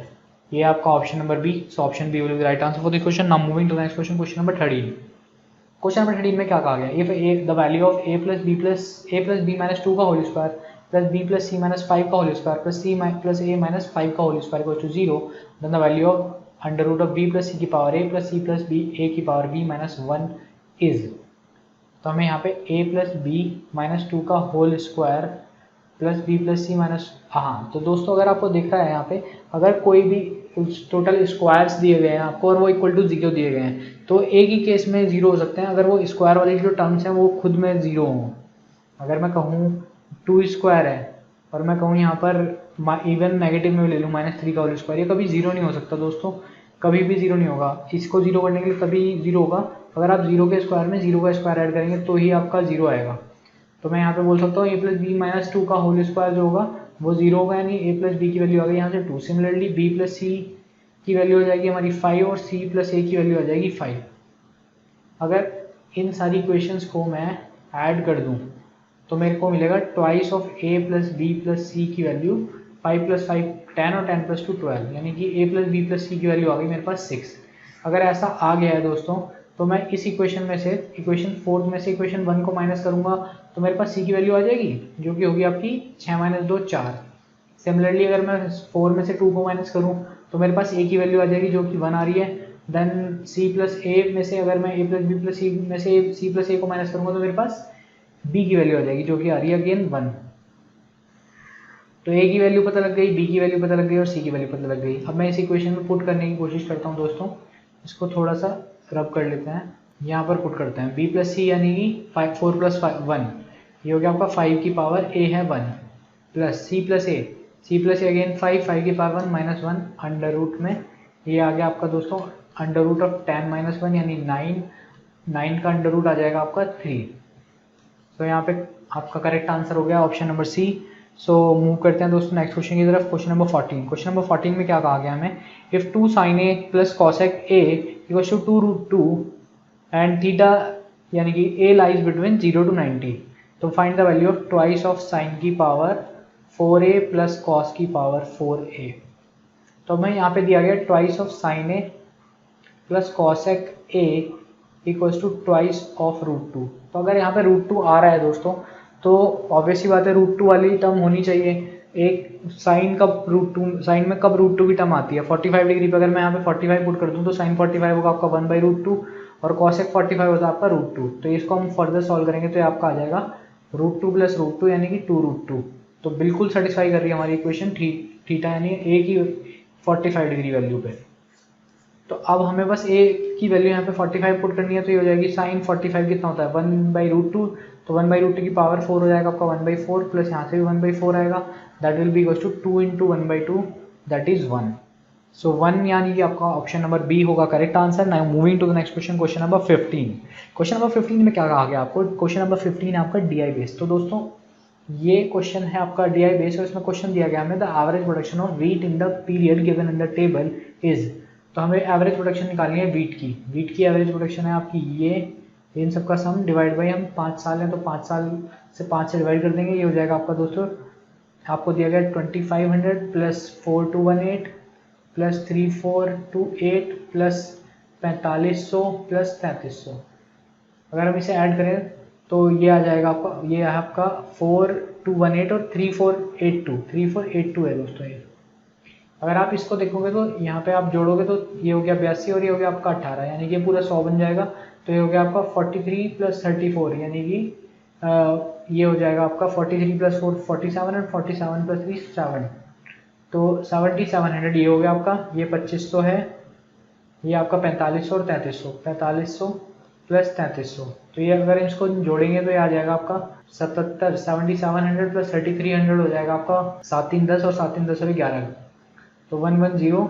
A: ये आपका option number B. So option B will be right answer for the question. Now moving to next question, question number 13। Question number 13 में क्या कहा गया, if the value of a + b - 2 का whole square plus b + c - 5 का whole square plus c + a - 5 का whole square equal to 0, then the value of √b + c की power a + c + b a की power b - 1 is. तो हमें यहाँ पे a + b - 2 का whole square plus b + c - हाँ, तो दोस्तों अगर आपको दिख रहा है यहाँ पे, अगर कोई भी टोटल स्क्वायर्स दिए गए हैं आपको और वो इक्वल टू 0 दिए गए हैं, तो एक ही केस में 0 हो सकते हैं अगर वो स्क्वायर वाली जो टर्म्स हैं वो खुद में 0 हों। अगर मैं कहूँ 2² है और मैं कहूँ यहाँ पर इवन नेगेटिव में ले लूँ -3 का होल स्क्वायर, ये कभी 0 नहीं हो सकता दोस्तों, कभी भी 0 नहीं होगा। इसको 0 करने के लिए तभी 0 होगा अगर आप 0 के स्क्वायर में 0 का स्क्वायर ऐड करेंगे तो ही आपका 0 आएगा। तो मैं यहाँ पे बोल सकता हूँ a + b - 2 का होल स्क्वायर जो होगा वो 0 होगा, यानी a + b की वैल्यू आ गई यहाँ से 2। सिमिलरली b + c की वैल्यू हो जाएगी हमारी 5 और c + a की वैल्यू आ जाएगी 5। अगर इन सारी इक्वेशंस को मैं ऐड कर दूँ तो मेरे को मिलेगा twice of a + b + c की वैल्यू 5 + 5 10 और 10 + 2 12, यानी कि a + b + c की वैल्यू आ गई मेरे पास 6। अगर ऐसा आ गया है दोस्तों तो मैं इस इक्वेशन में से इक्वेशन 4 में से इक्वेशन 1 को माइनस करूंगा तो मेरे पास c की वैल्यू आ जाएगी जो कि होगी आपकी 6 - 2 4। सिमिलरली अगर मैं 4 में से 2 को माइनस करूं तो मेरे पास a की वैल्यू आ जाएगी जो कि 1 आ रही है। देन c + a में से अगर मैं a + b + c में से c + a को माइनस करूंगा तो मेरे पास b की वैल्यू आ जाएगी जो कि आ रही है अगेन 1। तो a की वैल्यू पता लग गई, b की वैल्यू पता लग गई और c की वैल्यू पता लग गई। अब मैं इस इक्वेशन में पुट करने की कोशिश करता हूँ दोस्तों, इसको थोड़ा सा रब कर लेते हैं, यहाँ पर पुट करते हैं b + c यानी कि 4 + 1, ये हो गया आपका 5 की पावर a है 1 प्लस c + a अगेन 5 की पावर 1 - 1 अंडर रूट में, ये आ गया आपका दोस्तों √10 - 1 यानी 9 का अंडर रूट आ जाएगा आपका 3। तो यहाँ पे आपका करेक्ट आंसर हो गया option number C. So move करते हैं दोस्तों नेक्स्ट क्वेश्चन की तरफ, क्वेश्चन नंबर 14। क्वेश्चन नंबर 14 में क्या कहा गया हमें, if 2 sin a + cosec a = 2√2 and theta यानी कि a लाइज बिटवीन 0 to 90, तो find the value of twice of sine की पावर 4a + cos की पावर 4a। तो हमें यहाँ पे दिया गया twice of sine a + cosec a = twice of √2। तो अगर यहाँ पे √2 आ रहा है दोस्तों तो ऑब्वियस ही बात है √2 वाली टर्म होनी चाहिए। एक साइन कब साइन में कब √2 की टर्म आती है 45 डिग्री पे, अगर मैं यहाँ पे 45 पुट कर दूँ तो साइन 45 होगा आपका 1/√2 और cosec 45 होता है आपका √2। तो इसको हम फर्दर सॉल्व करेंगे तो ये आपका आ जाएगा √2 प्लस √2 यानी कि 2√2। तो बिल्कुल सेटिस्फाई कर रही है हमारी इक्वेशन थीटा यानी ए की 45 डिग्री वैल्यू पे। तो अब हमें बस ए की वैल्यू यहाँ पे 45 पुट करनी है, तो ये हो जाएगी साइन 45 कितना होता है 1/√2, तो 1/√2 की पावर 4 हो जाएगा आपका 1/4 प्लस यहाँ से भी 1/4 आएगा, that will be equals to 2 × 1/2 that is 1। So 1 यानी कि आपका ऑप्शन नंबर बी होगा correct answer. Now moving to the next question, question number 15। Question number 15 में क्या कहा गया आपको, क्वेश्चन नंबर 15 है आपका डीआई बेस। तो दोस्तों ये क्वेश्चन है आपका डीआई बेस और इसमें क्वेश्चन दिया गया हमें the average production of wheat in the period given in the table is. तो हमें एवरेज प्रोडक्शन निकालनी है व्हीट की एवरेज प्रोडक्शन है आपकी ये इन सबका सम डिवाइड बाई हम 5 साल है तो 5 साल से 5 से डिवाइड कर देंगे, ये हो जाएगा आपका दोस्तों आपको दिया गया 2500 प्लस 4218 प्लस 3428 प्लस 4500 प्लस 3300। अगर हम इसे ऐड करें तो ये आ जाएगा आपका, ये है आपका 4218 और 3482 है दोस्तों ये। अगर आप इसको देखोगे तो यहाँ पे आप जोड़ोगे तो ये हो गया 82 और ये हो गया आपका 18 यानी कि ये पूरा 100 बन जाएगा। तो ये हो गया आपका 43 प्लस 34 यानी कि ये हो जाएगा आपका 43 प्लस 4 47 और 47 प्लस 3 7, तो 7700 ये हो गया आपका, ये 2500 है, ये आपका 4500 और 4500 प्लस 3300। तो ये अगर इसको जोड़ेंगे तो ये आ जाएगा आपका 7700 प्लस 3300 हो जाएगा आपका 7 3 10 और 7 3 10 और 11, तो 11000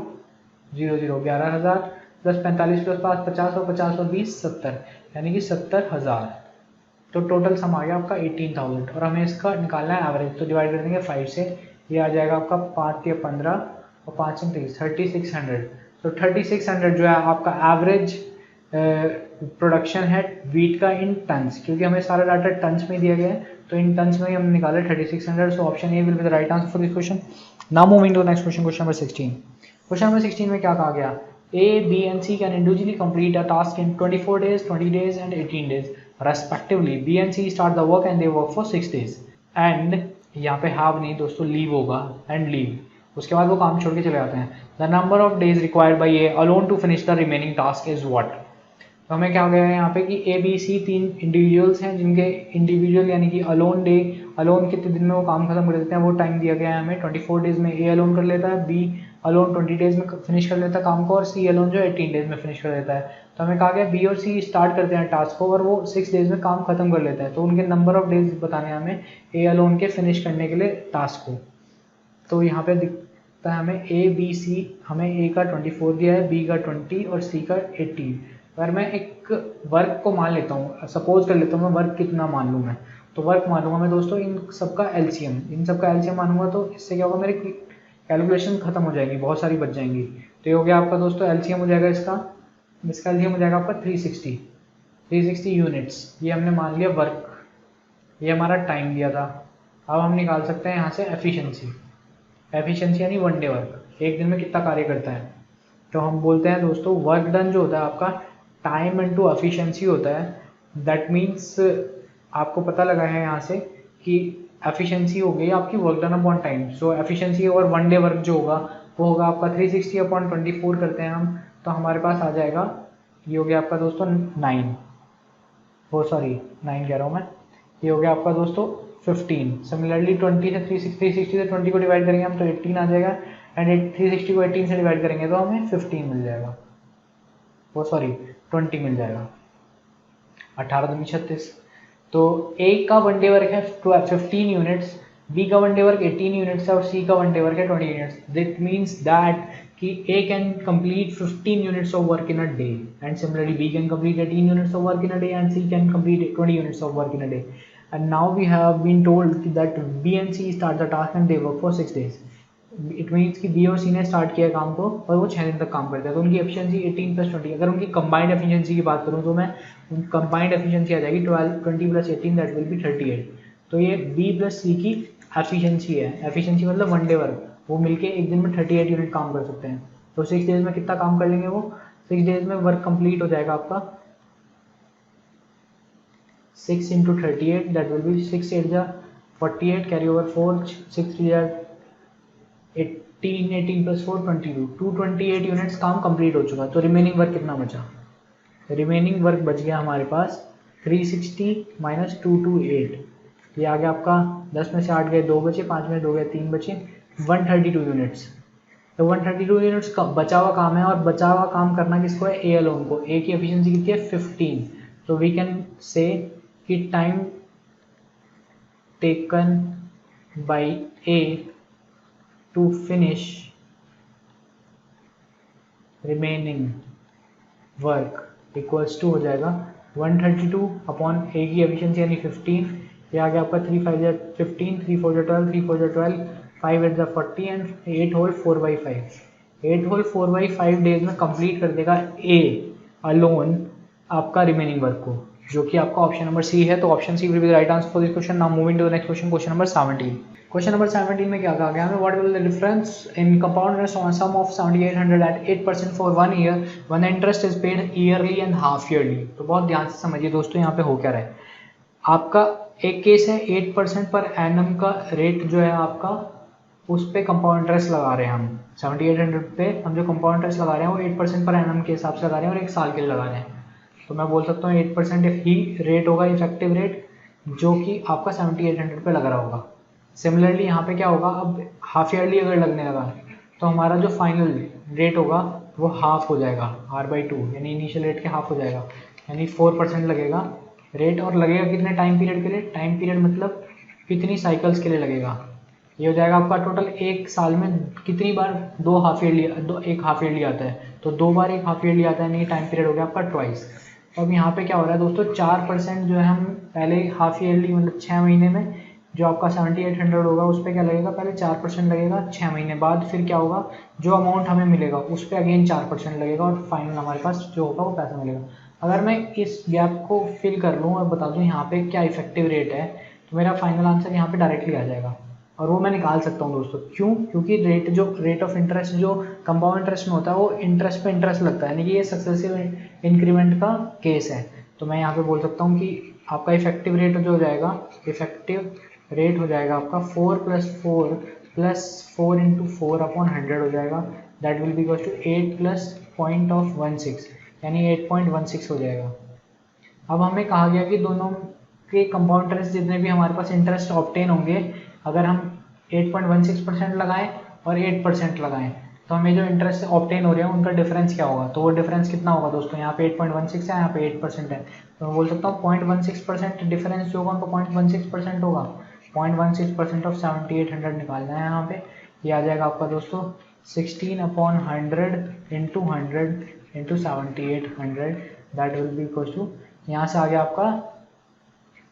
A: 11,000 प्लस 45 प्लस 5 50 और 50 और 20 70 यानी कि 70,000। तो टोटल सम आ गया आपका 18,000 और हमें इसका निकालना है एवरेज, तो डिवाइड कर देंगे 5 से, ये आ जाएगा आपका 5 या 15 और 5 से 30 3600। तो 3600 जो है आपका एवरेज प्रोडक्शन है व्हीट का इन टन्स, क्योंकि हमें सारा डाटा टन्स में दिया गया है तो इन टन्स में ही हम निकाले 3600। So option A will be the right answer for this question. Now moving to next question, question number 16। Question number 16 में क्या कहा गया, A B and C can individually complete a task in 24 days 20 days and 18 days respectively. B and C start the work and they work for 6 days and यहाँ पे have नहीं दोस्तों leave होगा and leave, उसके बाद वो काम छोड़ के चले जाते हैं। The number of days required by A alone to finish the remaining task is what? तो हमें क्या हो गया है यहाँ पे कि ए बी सी 3 इंडिविजुअल्स हैं जिनके इंडिविजुअल यानी कि अलोन कितने दिन में वो काम खत्म कर देते हैं, वो टाइम दिया गया है हमें 24 डेज में ए अलोन कर लेता है, बी अलोन 20 डेज में फिनिश कर लेता है काम को और सी अलोन जो 18 डेज में फिनिश कर देता है। तो हमें कहा गया बी और सी स्टार्ट करते हैं टास्क को और वो 6 डेज में काम खत्म कर लेता है, तो उनके नंबर ऑफ डेज बताने हमें ए अलोन के फिनिश करने के लिए टास्क को। तो यहाँ पे दिखता है हमें ए बी सी, हमें ए का 24 दिया है, बी का 20 और सी का 18। अगर मैं एक वर्क को मान लेता हूँ, सपोज कर लेता हूँ मैं वर्क कितना मान लूँ मैं, तो वर्क मान लूँगा मैं दोस्तों इन सबका एलसीएम मानूंगा, तो इससे क्या होगा मेरी कैलकुलेशन खत्म हो जाएगी, बहुत सारी बच जाएंगी। तो ये हो गया आपका दोस्तों एलसीएम हो जाएगा इसका एलसीएम हो जाएगा आपका 360 यूनिट्स, ये हमने मान लिया वर्क, ये हमारा टाइम दिया था। अब हम निकाल सकते हैं यहाँ से एफिशिएंसी यानी 1 डे वर्क, एक दिन में कितना कार्य करता है। तो हम बोलते हैं दोस्तों वर्क डन जो होता है आपका टाइम इनटू एफिशिएंसी होता है, दैट मीन्स आपको पता लगा है यहाँ से कि एफिशिएंसी हो गई आपकी वर्क डन अपॉन टाइम। सो एफिशिएंसी ओवर 1 डे वर्क जो होगा वो होगा आपका 360 अपॉन 24 करते हैं हम, तो हमारे पास आ जाएगा ये हो गया आपका दोस्तों 9 कह रहा हूँ मैं, ये हो गया आपका दोस्तों 15। सिमिलरली 20 से 360 से 20 को डिवाइड करेंगे हम तो 18 आ जाएगा एंड 360 को 18 से डिवाइड करेंगे तो हमें 15 मिल जाएगा, 20 मिल जाएगा, 18 दूनी 36। तो ए का 1 डे वर्क है 15 यूनिट्स, बी का 1 डे वर्क 18 यूनिट्स है और सी का 1 डे वर्क है 20 यूनिट्स। दैट मीन्स दैट कि A can complete 15 units of work in a day and similarly B can complete 18 units of work in a day and C can complete 20 units of work in a day. And now we have been told that B and C start the task and they work for 6 days। It means कि B और C ने start किया काम को और वो 6 दिन तक काम करते हैं, तो उनकी एफिशिएंसी 18 + 20। अगर उनकी कंबाइंड एफिशिएंसी की बात करूँ तो मैं कंबाइंड एफिशिएंसी आ जाएगी 20 + 18 दैट विल बी 38। तो ये बी प्लस सी की एफिशिएंसी है, एफिशिएंसी मतलब 1 डे वर्क, वो मिलके एक दिन में 38 यूनिट काम कर सकते हैं। तो 6 डेज में कितना काम कर लेंगे वो, 6 डेज में वर्क कंप्लीट हो जाएगा आपका 6 × 38 दैट विल बी 6 8 जा 48 कैरी ओवर 4 6 3 जा 18 + 4 22 228 यूनिट्स काम कंप्लीट हो चुका। तो रिमेनिंग वर्क कितना बचा, रिमेनिंग वर्क बच गया हमारे पास 360 माइनस 228, ये आ गया आपका 10 में से 8 गए 2 बचे, 5 में 2 गए 3 बचे, 132 यूनिट्स। तो 132 यूनिट्स का बचा हुआ काम है, और बचा हुआ काम करना किसको है, ए अलोन को। ए की एफिशिएंसी कितनी है 15, तो वी कैन से कि time taken by A to finish remaining work equals to हो जाएगा 132 अपॉन ए की एफिशिएंसी यानी 15, ये आ गया आपका 3 5 15, 3 4 12, 3 4 12, 5 8 40 एंड 8 होल 4/5। 8 होल 4/5 डेज में कंप्लीट कर देगा ए अलोन आपका रिमेनिंग वर्क को, जो कि आपका ऑप्शन नंबर सी है। तो option C will be the right answer for this question. Now moving to the next question, question number 17। Question number 17 में क्या कहा गया हमें, what will the difference in compound interest on sum of 7800 at 8% for 1 year when the interest is paid yearly and half yearly. तो बहुत ध्यान से समझिए दोस्तों, यहाँ पे हो क्या रहा है। आपका एक केस है 8% पर एनम का रेट जो है आपका, उस पे कंपाउंड इंटरेस्ट लगा रहे हैं हम 7800 पे। हम जो कंपाउंड इंटरेस्ट लगा रहे हैं वो 8% पर एनम के हिसाब से लगा रहे हैं और 1 साल के लिए लगा रहे हैं। तो मैं बोल सकता हूँ 8% ही रेट होगा, इफेक्टिव रेट, जो कि आपका 7800 पे लग रहा होगा। सिमिलरली यहाँ पे क्या होगा, अब हाफ ईयरली अगर लगने लगा तो हमारा जो फाइनल रेट होगा वो हाफ हो जाएगा, R/2, यानी इनिशियल रेट के हाफ हो जाएगा, यानी 4% लगेगा रेट। और लगेगा कितने टाइम पीरियड के लिए, टाइम पीरियड मतलब कितनी साइकिल्स के लिए लगेगा। ये हो जाएगा आपका टोटल एक साल में कितनी बार, एक हाफ ईयरली आता है, तो 2 बार एक हाफ ईयरली आता है, यानी टाइम पीरियड हो गया आपका ट्वाइस। तो अब यहाँ पे क्या हो रहा है दोस्तों, 4% जो है हम पहले हाफ ईयरली मतलब 6 महीने में जो आपका 7800 होगा उस पर क्या लगेगा, पहले 4% लगेगा, 6 महीने बाद फिर क्या होगा, जो अमाउंट हमें मिलेगा उस पर अगेन 4% लगेगा, और फाइनल हमारे पास जो होगा वो पैसा मिलेगा। अगर मैं इस गैप को फिल कर लूँ और बता दूँ यहाँ पे क्या इफेक्टिव रेट है, तो मेरा फाइनल आंसर यहाँ पे डायरेक्टली आ जाएगा, और वो मैं निकाल सकता हूँ दोस्तों। क्यों, क्योंकि रेट ऑफ इंटरेस्ट जो कंपाउंड इंटरेस्ट में होता है वो इंटरेस्ट पे इंटरेस्ट लगता है, यानी कि ये सक्सेसिव इंक्रीमेंट का केस है। तो मैं यहाँ पे बोल सकता हूँ कि आपका इफेक्टिव रेट जो हो जाएगा, इफेक्टिव रेट हो जाएगा आपका 4 + 4 + 4 × 4 अपॉन 100 हो जाएगा, that will be equal to 8 + 0.16, यानी 8.16 हो जाएगा। अब हमें कहा गया कि दोनों के कंपाउंड इंटरेस्ट जितने भी हमारे पास इंटरेस्ट ऑब्टेन होंगे, अगर हम 8.16% लगाएं और 8% लगाएं, तो हमें जो इंटरेस्ट ऑब्टेन हो रहे हैं उनका डिफरेंस क्या होगा। तो वो डिफरेंस कितना होगा दोस्तों, यहाँ पे 8.16 है, यहाँ पे 8% है, तो मैं बोल सकता हूँ 0.16% डिफरेंस जो होगा उनका 0.16% होगा। 0.16% ऑफ 7800 निकालना है यहाँ पे, ये आ जाएगा आपका दोस्तों 16/100 × 100 × 7800, that will be equal to, यहाँ से आ गया आपका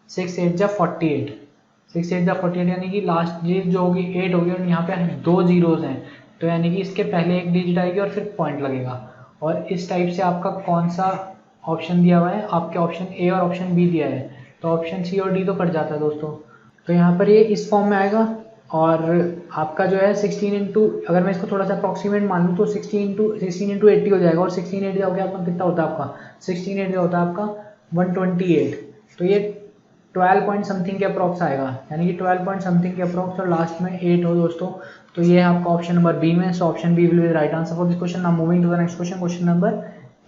A: 6 8 जा 48, 6 8 जा 48, यानी कि लास्ट डिजिट जो होगी 8 होगी, और यहाँ पे 2 जीरोज हैं, तो यानी कि इसके पहले एक डिजिट आएगी और फिर पॉइंट लगेगा। और इस टाइप से आपका कौन सा ऑप्शन दिया हुआ है, आपके ऑप्शन ए और ऑप्शन बी दिया है, तो ऑप्शन सी और डी तो कट जाता है दोस्तों। तो यहाँ पर ये इस फॉर्म में आएगा, और आपका जो है 16 अगर मैं इसको थोड़ा सा अप्रॉक्सीमेट मान लूँ तो 16 × 80 हो जाएगा, और 16 8 हो गया आपका कितना होता है आपका, 16 8 होता है आपका 128, तो ये 12 पॉइंट समथिंग के अप्रॉक्स आएगा, यानी कि 12 पॉइंट समथिंग के अप्रॉक्स, और लास्ट में 8 हो दोस्तों। तो ये है आपका ऑप्शन नंबर बी में, so option B will be the right answer for this question. Now moving to the next question, question number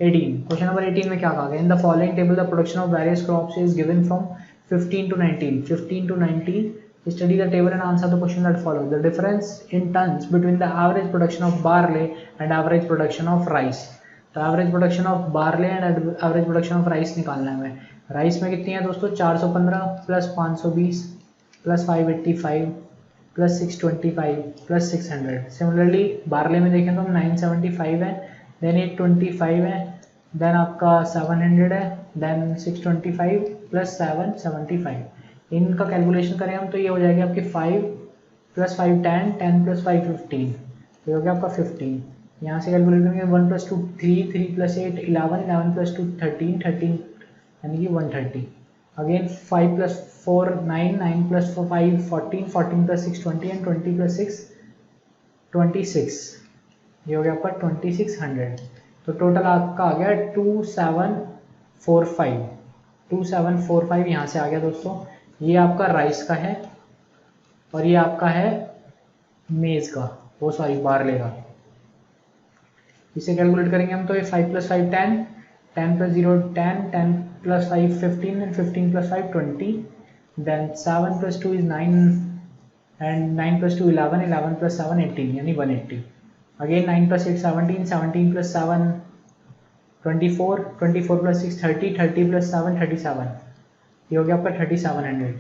A: 18। Question number 18 में क्या कहा गया, in the following table the production of various crops is given from 15 to 19, 15 to 19, study the table and answer the question that follows. The difference in tons between the average production of barley and average production of rice. तो average production of barley and average production of rice निकालना है हमें। Rice में कितनी है दोस्तों, 415 + 520 + 585 + 625 + 600। Similarly barley में देखें तो हम 975 है, देन 825 है, देन आपका 700 है, देन 625 + 775। इनका कैलकुलेशन करें हम तो ये हो जाएगी आपकी 5 + 5 10, 10 + 5 15, तो ये हो गया आपका 15। यहाँ से कैलकुलेट करेंगे 1 + 2 3, 3 + 8 11, 11 + 2 13, 13 यानी कि 130। अगेन 5 + 4 9, 9 + 5 14, 14 + 6 20 एंड 20 + 6 26, ये हो गया आपका 2600। तो टोटल आपका आ गया 2745, 2745 यहाँ से आ गया दोस्तों। ये आपका राइस का है और ये आपका है मेज का, वो सॉरी बार्ले का। इसे कैलकुलेट करेंगे हम तो ये 5 + 5 10, 10 plus 0 10, 10 plus 5 15, and 15 plus 5 20. Then 7 plus 2 is 9, and 9 plus 2 11, 11 plus 7 18, यानी 180. Again 9 plus 8 17, 17 plus 7 24, 24 plus 6 30, 30 plus 7 37. ये हो गया आपका 3700.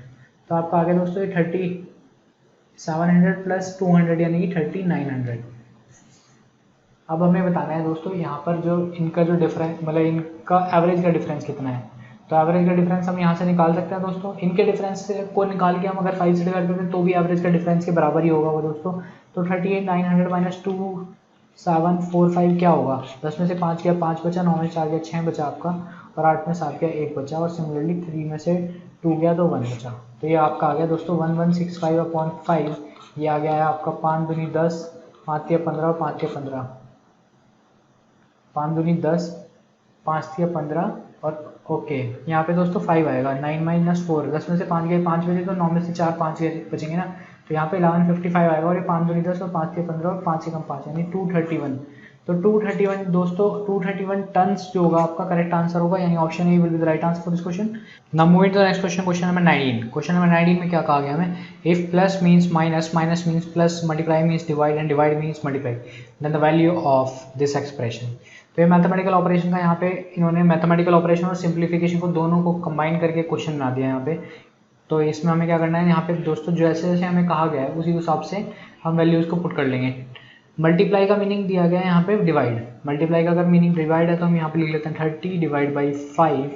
A: तो आपका आ गया दोस्तों ये 3700 प्लस 200 यानी कि 3900. अब हमें बताना है दोस्तों यहाँ पर जो इनका जो डिफरेंस मतलब इनका एवरेज का डिफरेंस कितना है. तो एवरेज का डिफरेंस हम यहाँ से निकाल सकते हैं दोस्तों. इनके डिफरेंस को निकाल के हम अगर 5 से डिवाइड करते हैं तो भी एवरेज का डिफरेंस के बराबर ही होगा वो दोस्तों. तो 38,900 माइनस 2745 क्या होगा. 10 में से 5 गया 5 बचा, 9 में 4 गया 6 बचा आपका, और 8 में 7 गया 1 बचा, और सिमिलरली 3 में से 2 गया तो 1 बचा. तो ये आपका आ गया दोस्तों 1165/5. ये आ गया है आपका 5 दूनी 10, 5 तिया 15 और 5 तिया 15, 5 दूनी 10, 5 तिया 15 और ओके. यहाँ पे दोस्तों 5 आएगा. 9 माइनस 4, 10 में से 5 गए 5 बचे, तो 9 में से 4 5 बचेंगे ना. तो यहाँ पे 1155 आएगा, और ये 5 दूनी 10 और 5 तिया 15 और 5 से कम 5 यानी 231. तो 231 दोस्तों 231 टन्स जो होगा आपका करेक्ट आंसर होगा, यानी option A will be the right answer for this question. Now moving to the next question, question number 19. Question number 19 में क्या कहा गया हमें. If plus means minus, minus means plus, multiply means divide, and divide means multiply, then the value of this expression. तो ये mathematical operation का यहाँ पे इन्होंने मैथमेटिकल ऑपरेशन और सिंप्लीफिकेशन को दोनों को कंबाइन करके क्वेश्चन बना दिया यहाँ पे. तो इसमें हमें क्या करना है यहाँ पे दोस्तों, जैसे जैसे हमें कहा गया है उसी हिसाब से हम वैल्यूज़ को पुट कर लेंगे. मल्टीप्लाई का मीनिंग दिया गया है यहाँ पे डिवाइड. मल्टीप्लाई का अगर मीनिंग डिवाइड है तो हम यहाँ पे लिख लेते हैं 30 डिवाइड बाई 5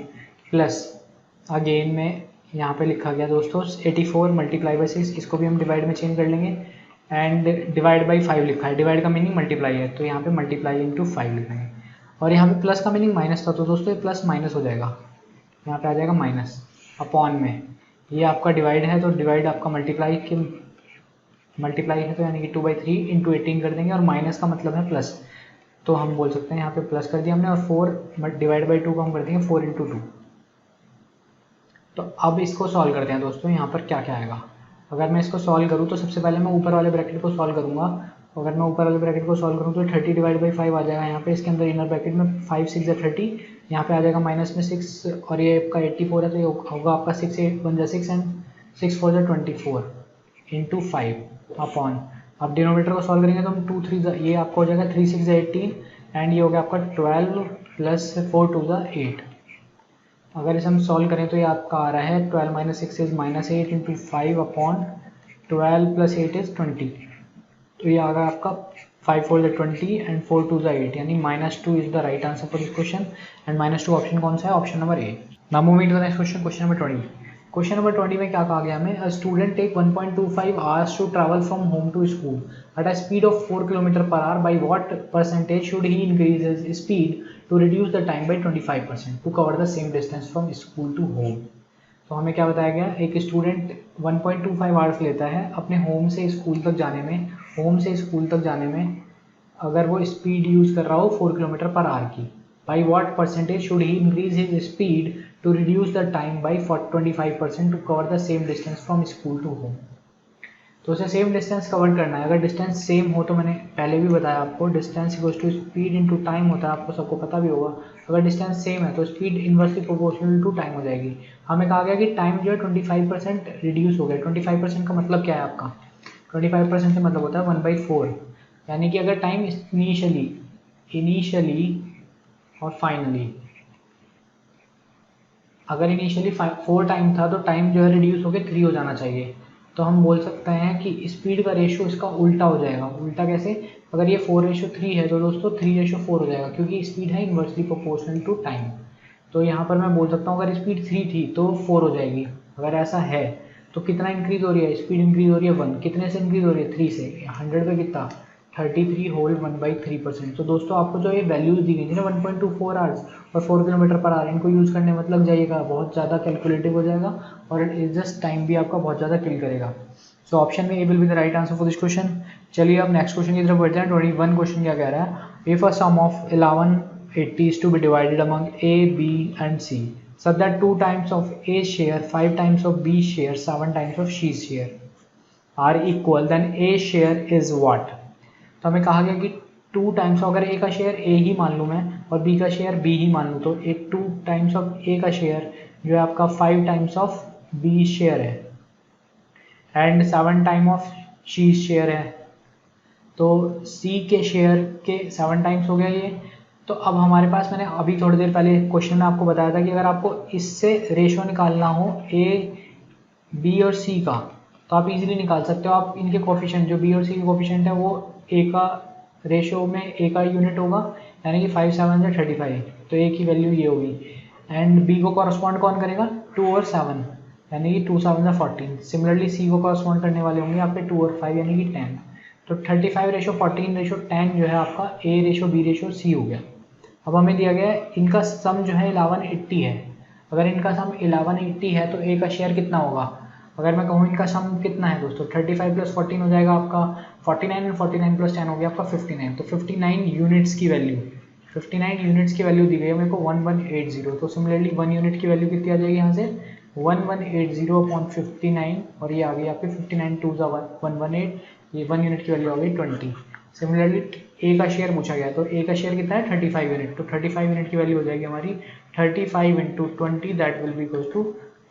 A: प्लस अगेन में यहाँ पे लिखा गया दोस्तों 84 मल्टीप्लाई बाई 6. इसको भी हम डिवाइड में चेंज कर लेंगे. एंड डिवाइड बाई 5 लिखा है. डिवाइड का मीनिंग मल्टीप्लाई है, तो यहाँ पे मल्टीप्लाई इंटू 5 लिखेंगे. और यहाँ पे प्लस का मीनिंग माइनस था, तो दोस्तों ये प्लस माइनस हो जाएगा. यहाँ पे आ जाएगा माइनस अपॉन में. ये आपका डिवाइड है, तो डिवाइड आपका मल्टीप्लाई है, तो यानी कि 2/3 इंटू 18 कर देंगे, और माइनस का मतलब है प्लस, तो हम बोल सकते हैं यहाँ पे प्लस कर दिया हमने. और 4 डिवाइड बाई 2 को हम कर देंगे 4 इंटू 2. तो अब इसको सॉल्व करते हैं दोस्तों. यहाँ पर क्या क्या आएगा. अगर मैं इसको सॉल्व करूँ तो सबसे पहले मैं ऊपर वाले ब्रैकेट को सॉल्व करूँगा. अगर मैं ऊपर वाले ब्रैकेट को सॉल्व करूँ तो 30 डिवाइड बाई 5 आ जाएगा यहाँ पे. इसके अंदर इनर ब्रैकेट में 5 6 या 30, यहाँ पे आ जाएगा माइनस में 6, और ये आपका 84 है, तो ये होगा आपका 6 8 1 6 एंड 6 4 24 इंटू 5 अपॉन. अब डिनोमिनेटर को सॉल्व करेंगे तो हम 2 3 ये आपका हो जाएगा 3 6 18, एंड ये हो गया आपका 12 प्लस 4 2 8. अगर इसे हम सॉल्व करें तो ये आपका आ रहा है 12 minus 6 is minus 8 into 5 upon 12 plus 8 is 20. तो ये आ गया आपका 5 4 20 एंड 4 2 8, यानी -2 is the right answer for this question. And -2 option कौन सा है. Option number A. Now moving to the next question, question number 20. Question number 20 में क्या कहा गया हमें. A student take 1.25 hours to travel from home to school at a speed of 4 kilometre per hour. By what percentage should he increase his speed to reduce the time by 25% to cover the same distance from school to home. तो हमें क्या बताया गया. एक student 1.25 hours लेता है अपने home से स्कूल तक जाने में, अगर वो स्पीड यूज़ कर रहा हो 4 किलोमीटर पर आवर की. By what percentage should he increase his speed to reduce the time by 25% to cover the same distance from school to home. तो उसे सेम डिस्टेंस कवर करना है. अगर डिस्टेंस सेम हो तो मैंने पहले भी बताया आपको distance equals to speed into time होता है, आपको सबको पता भी होगा. अगर डिस्टेंस सेम है तो speed inversely proportional to time हो जाएगी. हमें कहा गया कि टाइम जो है 25% रिड्यूस हो गया. 25% का मतलब क्या है आपका. 25% से मतलब होता है 1/4, यानी कि अगर टाइम इनिशियली और फाइनली, अगर इनिशियली 4 टाइम था तो टाइम जो है रिड्यूस होकर 3 हो जाना चाहिए. तो हम बोल सकते हैं कि स्पीड का रेशियो इसका उल्टा हो जाएगा. उल्टा कैसे. अगर ये 4:3 है तो दोस्तों 3:4 हो जाएगा, क्योंकि स्पीड है इन्वर्सली प्रोपोर्शनल टू टाइम. तो यहाँ पर मैं बोल सकता हूँ अगर स्पीड 3 थी तो 4 हो जाएगी. अगर ऐसा है तो कितना इंक्रीज हो रही है. स्पीड इंक्रीज हो रही है 1. कितने से इंक्रीज हो रही है 3 से. 100 पे कितना 33 होल 1/3%. तो दोस्तों आपको जो ये वैल्यूज दी गई थी ना 1.24 आवर्स और 4 किलोमीटर पर आवर, इनको यूज़ करने मत लग जाइएगा. बहुत ज़्यादा कैलकुलेटिव हो जाएगा और जस्ट टाइम भी आपका बहुत ज़्यादा किल करेगा. सो ऑप्शन में A will be the right answer for this question. चलिए अब नेक्स्ट क्वेश्चन की तरफ बढ़ते हैं. 21 क्वेश्चन क्या कह रहा है. If a sum of 1180 is to be divided among A, B and C such that 2 times of A share, 5 times of B share, 7 times of C share are equal, then A share is what. तो हमें कहा गया कि 2 times, अगर A का share A ही मान लूँ मैं, और बी का शेयर बी ही मान लो, तो 2 टाइम्स ऑफ ए का शेयर जो है आपका 5 टाइम्स ऑफ बी शेयर है and 7 time of C share है। तो सी के शेयर के 7 टाइम्स हो गया ये। तो अब हमारे पास, मैंने अभी थोड़ी देर पहले क्वेश्चन में आपको बताया था कि अगर आपको इससे रेशो निकालना हो ए बी और सी का, तो आप इजीली निकाल सकते हो। आप इनके कोफिशिएंट, जो बी और सी के कोफिशिएंट है, वो ए का रेशो में ए का यूनिट होगा, यानी कि 5 7 से 35, तो ए की वैल्यू ये होगी। एंड बी को कॉरस्पॉन्ड कौन करेगा, 2 और 7, यानी कि 2 7 से 14। सिमिलरली सी को कॉरस्पॉन्ड करने वाले होंगे यहाँ पे 2 और 5, यानी कि 10। तो 35:14:10 जो है आपका ए रेशो बी रेशो सी हो गया। अब हमें दिया गया है इनका सम जो है 1180 है। अगर इनका सम 1180 है तो ए का शेयर कितना होगा। अगर मैं कहूँ इनका सम कितना है दोस्तों, 35 + 14 हो जाएगा आपका 49, और 49 + 10 हो गया आपका 59। तो 59 यूनिट्स की वैल्यू, 59 यूनिट्स की वैल्यू दी गई है मेरे को 1180। तो सिमिलरली 1 यूनिट की वैल्यू कितनी आ जाएगी यहाँ से, 1180/59, और ये आ गई आपकी 59 2 118, ये 1 यूनिट की वैल्यू आ गई 20। सिमिलरली ए का शेयर पूछा गया, तो ए का शेयर कितना है 35 यूनिट, तो 35 यूनिट की वैल्यू हो जाएगी हमारी 35 × 20, that will be equal to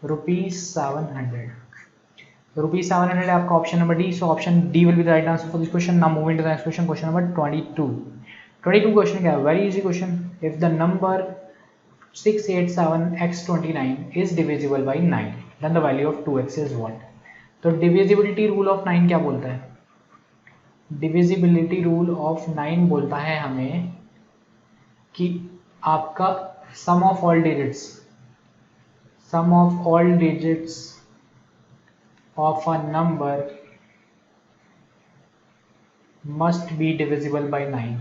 A: ₹700। ₹700 है आपका option number D. So option D will be the right answer for this question. Now moving to the next question, question number 22 question क्या है, very easy question. If the number 687x29 is divisible by 9, then the value of 2x is what? तो divisibility rule of 9 क्या बोलता है, divisibility rule of 9 बोलता है हमें कि आपका sum of all digits of a number must be divisible by 9।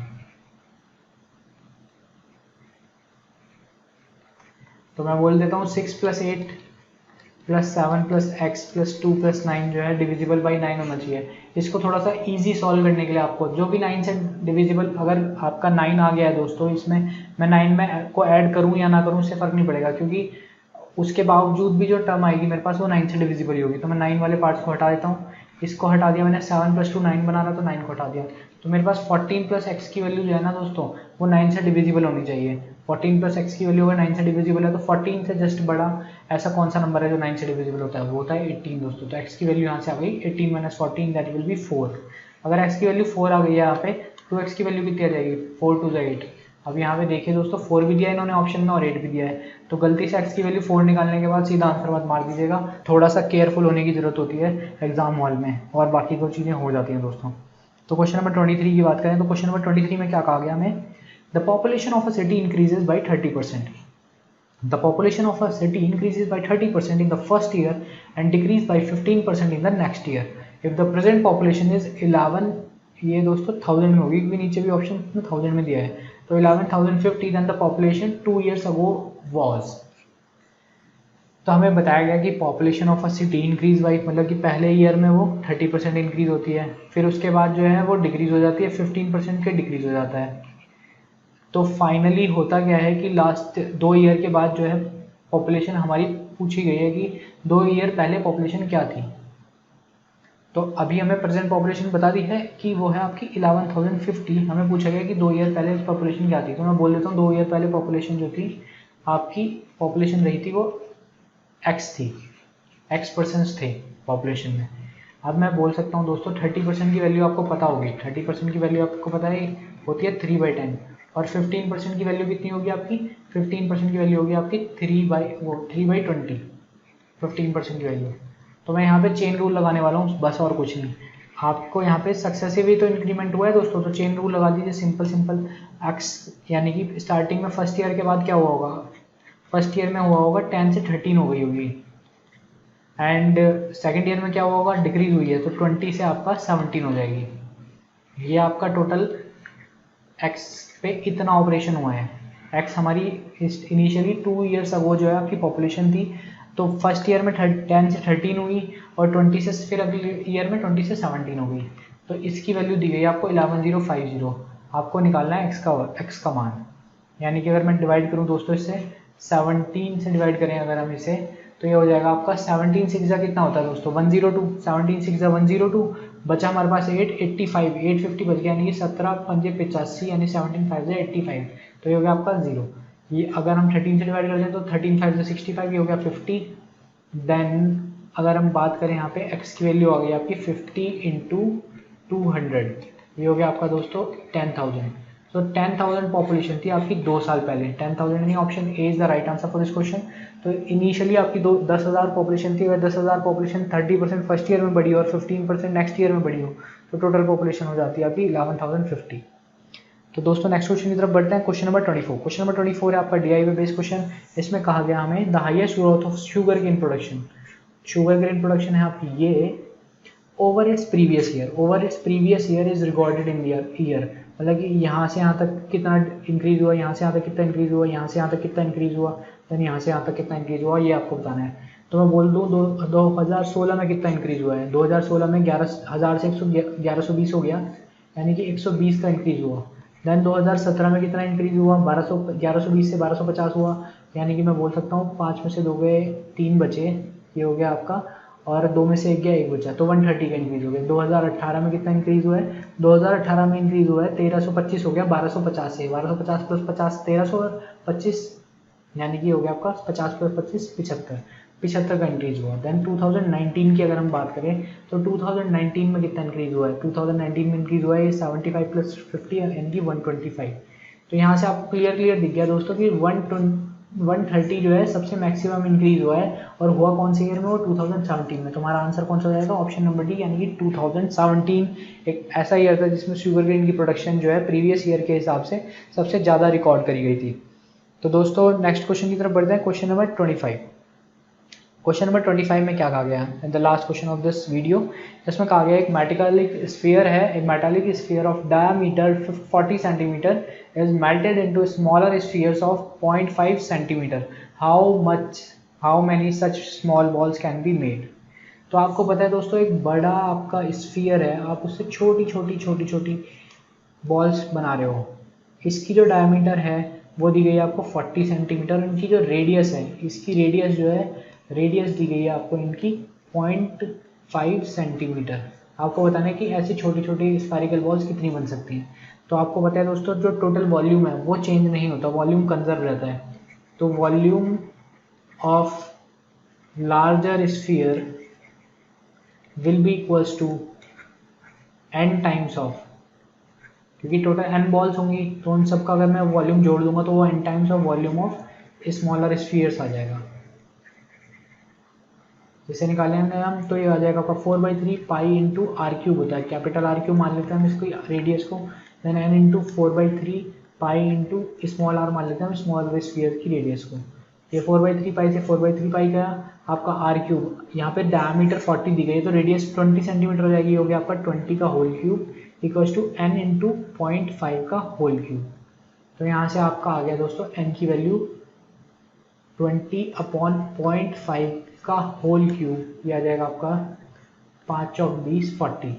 A: तो मैं बोल देता हूँ 6 + 8 + 7 + x + 2 + 9 जो है डिविजिबल बाई 9 होना चाहिए। इसको थोड़ा सा इजी सॉल्व करने के लिए आपको जो भी 9 से डिविजिबल, अगर आपका 9 आ गया है दोस्तों, इसमें मैं 9 में को ऐड करूँ या ना करूँ उससे फ़र्क नहीं पड़ेगा, क्योंकि उसके बावजूद भी जो टर्म आएगी मेरे पास वो 9 से डिविजिबल ही होगी। तो मैं 9 वाले पार्ट्स को हटा देता हूँ, इसको हटा दिया मैंने, 7 + 2 9 बना रहा, तो 9 को हटा दिया। तो मेरे पास 14 + x की वैल्यू जो है ना दोस्तों, वो 9 से डिविजिबल होनी चाहिए। 14 + x की वैल्यू अगर 9 से डिविजिबल है, तो 14 से जस्ट बड़ा ऐसा कौन सा नंबर है जो 9 से डिविजिबल होता है, वो होता है 18 दोस्तों। तो x की वैल्यू यहाँ से आ गई 18 - 14, दैट विल बी 4। अगर x की वैल्यू 4 आ गई है यहाँ पे, तो x की वैल्यू कितनी आ जाएगी, 4 2 8। अब यहाँ पे देखिए दोस्तों, 4 भी दिया है इन्होंने ऑप्शन में और 8 भी दिया है, तो गलती से x की वैल्यू 4 निकालने के बाद सीधा आंसर मत मार दीजिएगा। थोड़ा सा केयरफुल होने की जरूरत होती है एग्जाम हॉल में, और बाकी को चीज़ें हो जाती हैं दोस्तों। तो क्वेश्चन नंबर 23 की बात करें, तो क्वेश्चन नंबर 23 में क्या कहा गया हमें, the population of a city increases by 30%। The population of a city increases by 30% in the first year and decreases by 15% in the next year. If the present population is 11, ये दोस्तों 1000 में होगी, क्योंकि नीचे भी ऑप्शन में 1000 में दिया है, तो 11,050 then the population 2 years ago was। तो हमें बताया गया कि population of a city increase by, मतलब कि पहले ईयर में वो 30% इंक्रीज होती है, फिर उसके बाद जो है वो डिक्रीज हो जाती है, 15% के डिक्रीज हो जाता है। तो फाइनली होता क्या है कि लास्ट 2 ईयर के बाद जो है पॉपुलेशन हमारी पूछी गई है कि 2 ईयर पहले पॉपुलेशन क्या थी। तो अभी हमें प्रेजेंट पॉपुलेशन बता दी है कि वो है आपकी 11,050। हमें पूछा गया कि 2 ईयर पहले पॉपुलेशन क्या थी, तो मैं बोल देता हूँ 2 ईयर पहले पॉपुलेशन जो थी आपकी पॉपुलेशन रही थी वो x थी, x पर्सन्स थे पॉपुलेशन में। अब मैं बोल सकता हूँ दोस्तों 30% की वैल्यू आपको पता होगी, 30% की वैल्यू आपको पता है होती है 3/10, और 15% की वैल्यू कितनी होगी आपकी, 15% की वैल्यू होगी आपकी 3/20, 15% की वैल्यू। तो मैं यहाँ पे चेन रूल लगाने वाला हूँ, बस और कुछ नहीं। आपको यहाँ पे सक्सेसिवली तो इंक्रीमेंट हुआ है दोस्तों, तो चेन रूल लगा दीजिए, सिंपल x, यानी कि स्टार्टिंग में फर्स्ट ईयर के बाद क्या हुआ होगा, फर्स्ट ईयर में हुआ होगा 10 से 13 हो गई होगी, एंड सेकेंड ईयर में क्या हुआ होगा, डिक्रीज हुई है, तो 20 से आपका 17 हो जाएगी। ये आपका टोटल x पे इतना ऑपरेशन हुआ है। x हमारी इनिशियली 2 ईयर्स अगो जो है आपकी पॉपुलेशन थी, तो फर्स्ट ईयर में 10 से 13 हुई, और 20 से फिर अगले ईयर में 20 से 17 हो गई। तो इसकी वैल्यू दी गई आपको 11050। आपको निकालना है x का मान, यानी कि अगर मैं डिवाइड करूँ दोस्तों इससे 17 से डिवाइड करें अगर हम इसे, तो ये हो जाएगा आपका 17 6 कितना होता है दोस्तों, 102। 17 6 102, बचा हमारे पास 8 85, 850 बच गया, यानी कि 17 5 85, यानी 17 5 85। तो ये हो गया आपका 0। ये अगर हम 13 से डिवाइड कर दें तो 13 5 से 65, ये हो गया 50। देन अगर हम बात करें यहाँ पे x की वैल्यू आ गई आपकी 50 इंटू 200, ये हो गया आपका दोस्तों 10,000। सो 10,000 पॉपुलेशन थी आपकी 2 साल पहले। 10,000 यानी option A is the right answer for this question. तो इनिशियली आपकी 10,000 पॉपुलेशन थी, अगर 10,000 पॉपुलेशन 30% फर्स्ट ईयर में बढ़ी और 15% नेक्स्ट ईयर में बढ़ी हो तो टोटल पॉपुलेशन हो जाती है आपकी 11,050। तो दोस्तों नेक्स्ट क्वेश्चन की तरफ बढ़ते हैं। Question number 24। क्वेश्चन नंबर 24 है आपका DIY बेस्ड क्वेश्चन। इसमें कहा गया हमें the highest growth of sugarcane production. Sugarcane production है आपकी ये over its previous year is recorded in year, मतलब कि यहाँ से यहाँ तक कितना इंक्रीज हुआ, यहाँ से यहाँ तक कितना इंक्रीज हुआ, यहाँ से यहाँ तक कितना इंक्रीज हुआ, देन यहाँ से यहाँ तक कितना इंक्रीज हुआ, ये आपको बताना है। तो मैं बोल दूँ 2016 में कितना इंक्रीज हुआ है। 2016 में 11,000 से 1120 हो गया, यानी कि 120 का इंक्रीज हुआ। देन 2017 में कितना इंक्रीज हुआ, 1120 से 1250 हुआ, यानी कि मैं बोल सकता हूँ 5 में से 2 गए 3 बचे, ये हो गया आपका, और 2 में से 1 गया 1 बचा, तो 130 का इंक्रीज हो गया। 2018 में कितना इंक्रीज हुआ है, 2018 में इंक्रीज हुआ है 1325 हो गया 1250 से, 1250 प्लस 50 1325, यानी कि हो गया आपका 50 प्लस 25 75 का इंक्रीज हुआ। देन 2019 की अगर हम बात करें तो 2019 में कितना इंक्रीज हुआ है, 2019 में इंक्रीज हुआ है 75 प्लस 50 यानी कि 125। तो यहाँ से आपको क्लियर दिख गया दोस्तों कि 130 जो है सबसे मैक्सिमम इंक्रीज हुआ है, और हुआ कौन से ईयर में, वो 2017 में। तो हमारा आंसर कौन सा हो जाएगा, ऑप्शन नंबर डी, यानी कि 2017 एक ऐसा ईयर था जिसमें शुगर केन की प्रोडक्शन जो है प्रीवियस ईयर के हिसाब से सबसे ज़्यादा रिकॉर्ड करी गई थी। तो दोस्तों नेक्स्ट क्वेश्चन की तरफ बढ़ते हैं। Question number 25। क्वेश्चन नंबर 25 में क्या कहा गया है, the last question of this video, इसमें कहा गया एक मेटालिक स्फीयर है, एक metallic sphere of diameter 40 centimetre is melted into smaller spheres of 0.5 centimeter. How many such small balls can be made? तो आपको पता है दोस्तों एक बड़ा आपका स्फीयर है, आप उससे छोटी बॉल्स बना रहे हो। इसकी जो डायमीटर है वो दी गई है आपको 40 सेंटीमीटर। इनकी जो रेडियस है, इसकी रेडियस जो है, रेडियस दी गई है आपको इनकी 0.5 सेंटीमीटर। आपको बताना है कि ऐसी छोटी स्फेरिकल बॉल्स कितनी बन सकती हैं। तो आपको पता है दोस्तों जो टोटल वॉल्यूम है वो चेंज नहीं होता, वॉल्यूम कंजर्व रहता है। तो volume of larger sphere will be equals to n times of, क्योंकि टोटल n बॉल्स होंगी तो उन सबका अगर मैं वॉल्यूम जोड़ दूंगा तो वो n times of volume of smaller spheres आ जाएगा। इसे निकालेंगे हम तो ये आ जाएगा आपका 4/3 पाई इंटू आर क्यूब होता है, कैपिटल आर क्यूब मान लेते हैं हम इसको रेडियस को, then n into 4/3 pi into small r मान लेते हैं हम स्मॉल स्फीयर की रेडियस को। ये 4/3 पाई से 4/3 पाई का आपका आर क्यूब, यहाँ पे डायमीटर 40 दी गई है तो रेडियस 20 सेंटीमीटर हो जाएगी, हो गया आपका 20 का whole cube equals to n into 0.5 का होल क्यूब। तो यहाँ से आपका आ गया दोस्तों n की वैल्यू 20/0.5 का होल क्यूब, ये आ जाएगा आपका 5 चौक 20 40।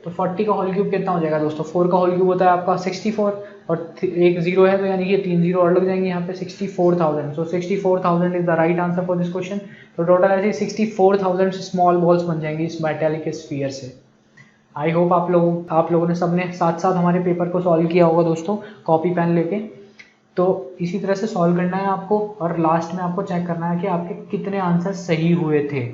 A: तो 40 का होल क्यूब कितना हो जाएगा दोस्तों, 4 का होल क्यूब होता है आपका 64 और एक जीरो है तो यानी कि 3 जीरो और लग जाएंगे यहाँ पे 64,000। सो 64,000 is the right answer for this question. तो टोटल ऐसे 64,000 स्मॉल बॉल्स बन जाएंगी इस मेटालिक स्फीयर से। आई होप आप लोगों ने सबने साथ साथ हमारे पेपर को सॉल्व किया होगा दोस्तों, कॉपी पेन लेके। तो इसी तरह से सॉल्व करना है आपको, और लास्ट में आपको चेक करना है कि आपके कितने आंसर सही हुए थे।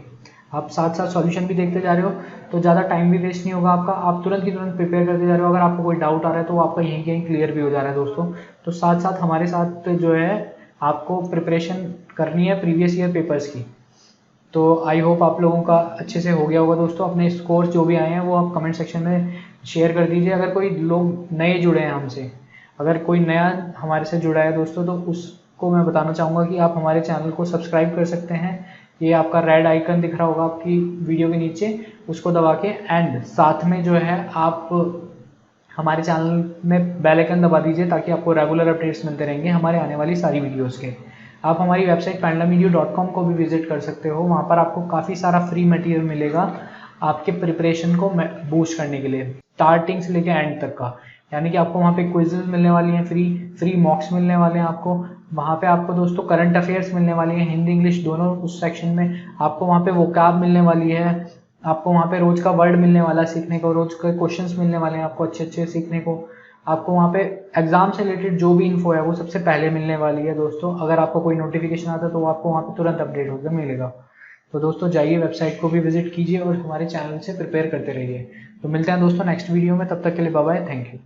A: आप साथ साथ सॉल्यूशन भी देखते जा रहे हो तो ज़्यादा टाइम भी वेस्ट नहीं होगा आपका, आप तुरंत की तुरंत प्रिपेयर करते जा रहे हो। अगर आपको कोई डाउट आ रहा है तो आपका यहीं क्लियर भी हो जा रहा है दोस्तों। तो साथ साथ हमारे साथ जो है आपको प्रिपरेशन करनी है प्रीवियस ईयर पेपर्स की। तो आई होप आप लोगों का अच्छे से हो गया होगा दोस्तों। अपने स्कोर्स जो भी आए हैं वो आप कमेंट सेक्शन में शेयर कर दीजिए। अगर कोई लोग नए जुड़े हैं हमसे, अगर कोई नया हमारे से जुड़ा है दोस्तों, तो उसको मैं बताना चाहूँगा कि आप हमारे चैनल को सब्सक्राइब कर सकते हैं। ये आपका रेड आइकन दिख रहा होगा आपकी वीडियो के नीचे, उसको दबा के, एंड साथ में जो है आप हमारे चैनल में बेल आइकन दबा दीजिए ताकि आपको रेगुलर अपडेट्स मिलते रहेंगे हमारे आने वाली सारी वीडियोज़ के। आप हमारी वेबसाइट pandamedu.com को भी विजिट कर सकते हो, वहाँ पर आपको काफ़ी सारा फ्री मटेरियल मिलेगा आपके प्रिपरेशन को बूस्ट करने के लिए, स्टार्टिंग से लेकर एंड तक का। यानी कि आपको वहाँ पे क्विज़ेस मिलने वाली हैं, फ्री मॉक्स मिलने वाले हैं आपको वहाँ पे। आपको दोस्तों करंट अफेयर्स मिलने वाली हैं, हिंदी इंग्लिश दोनों उस सेक्शन में। आपको वहाँ पे वोकैब मिलने वाली है, आपको वहाँ पे रोज़ का वर्ड मिलने वाला है सीखने को, रोज़ के क्वेश्चंस मिलने वाले हैं आपको अच्छे अच्छे सीखने को। आपको वहाँ पे एग्जाम से रिलेटेड जो भी इन्फो है वो सबसे पहले मिलने वाली है दोस्तों। अगर आपको कोई नोटिफिकेशन आता है तो वो आपको वहाँ पे तुरंत अपडेट होकर मिलेगा। तो दोस्तों जाइए वेबसाइट को भी विजिट कीजिए और हमारे चैनल से प्रिपेयर करते रहिए। तो मिलते हैं दोस्तों नेक्स्ट वीडियो में, तब तक के लिए बाय बाय, थैंक यू।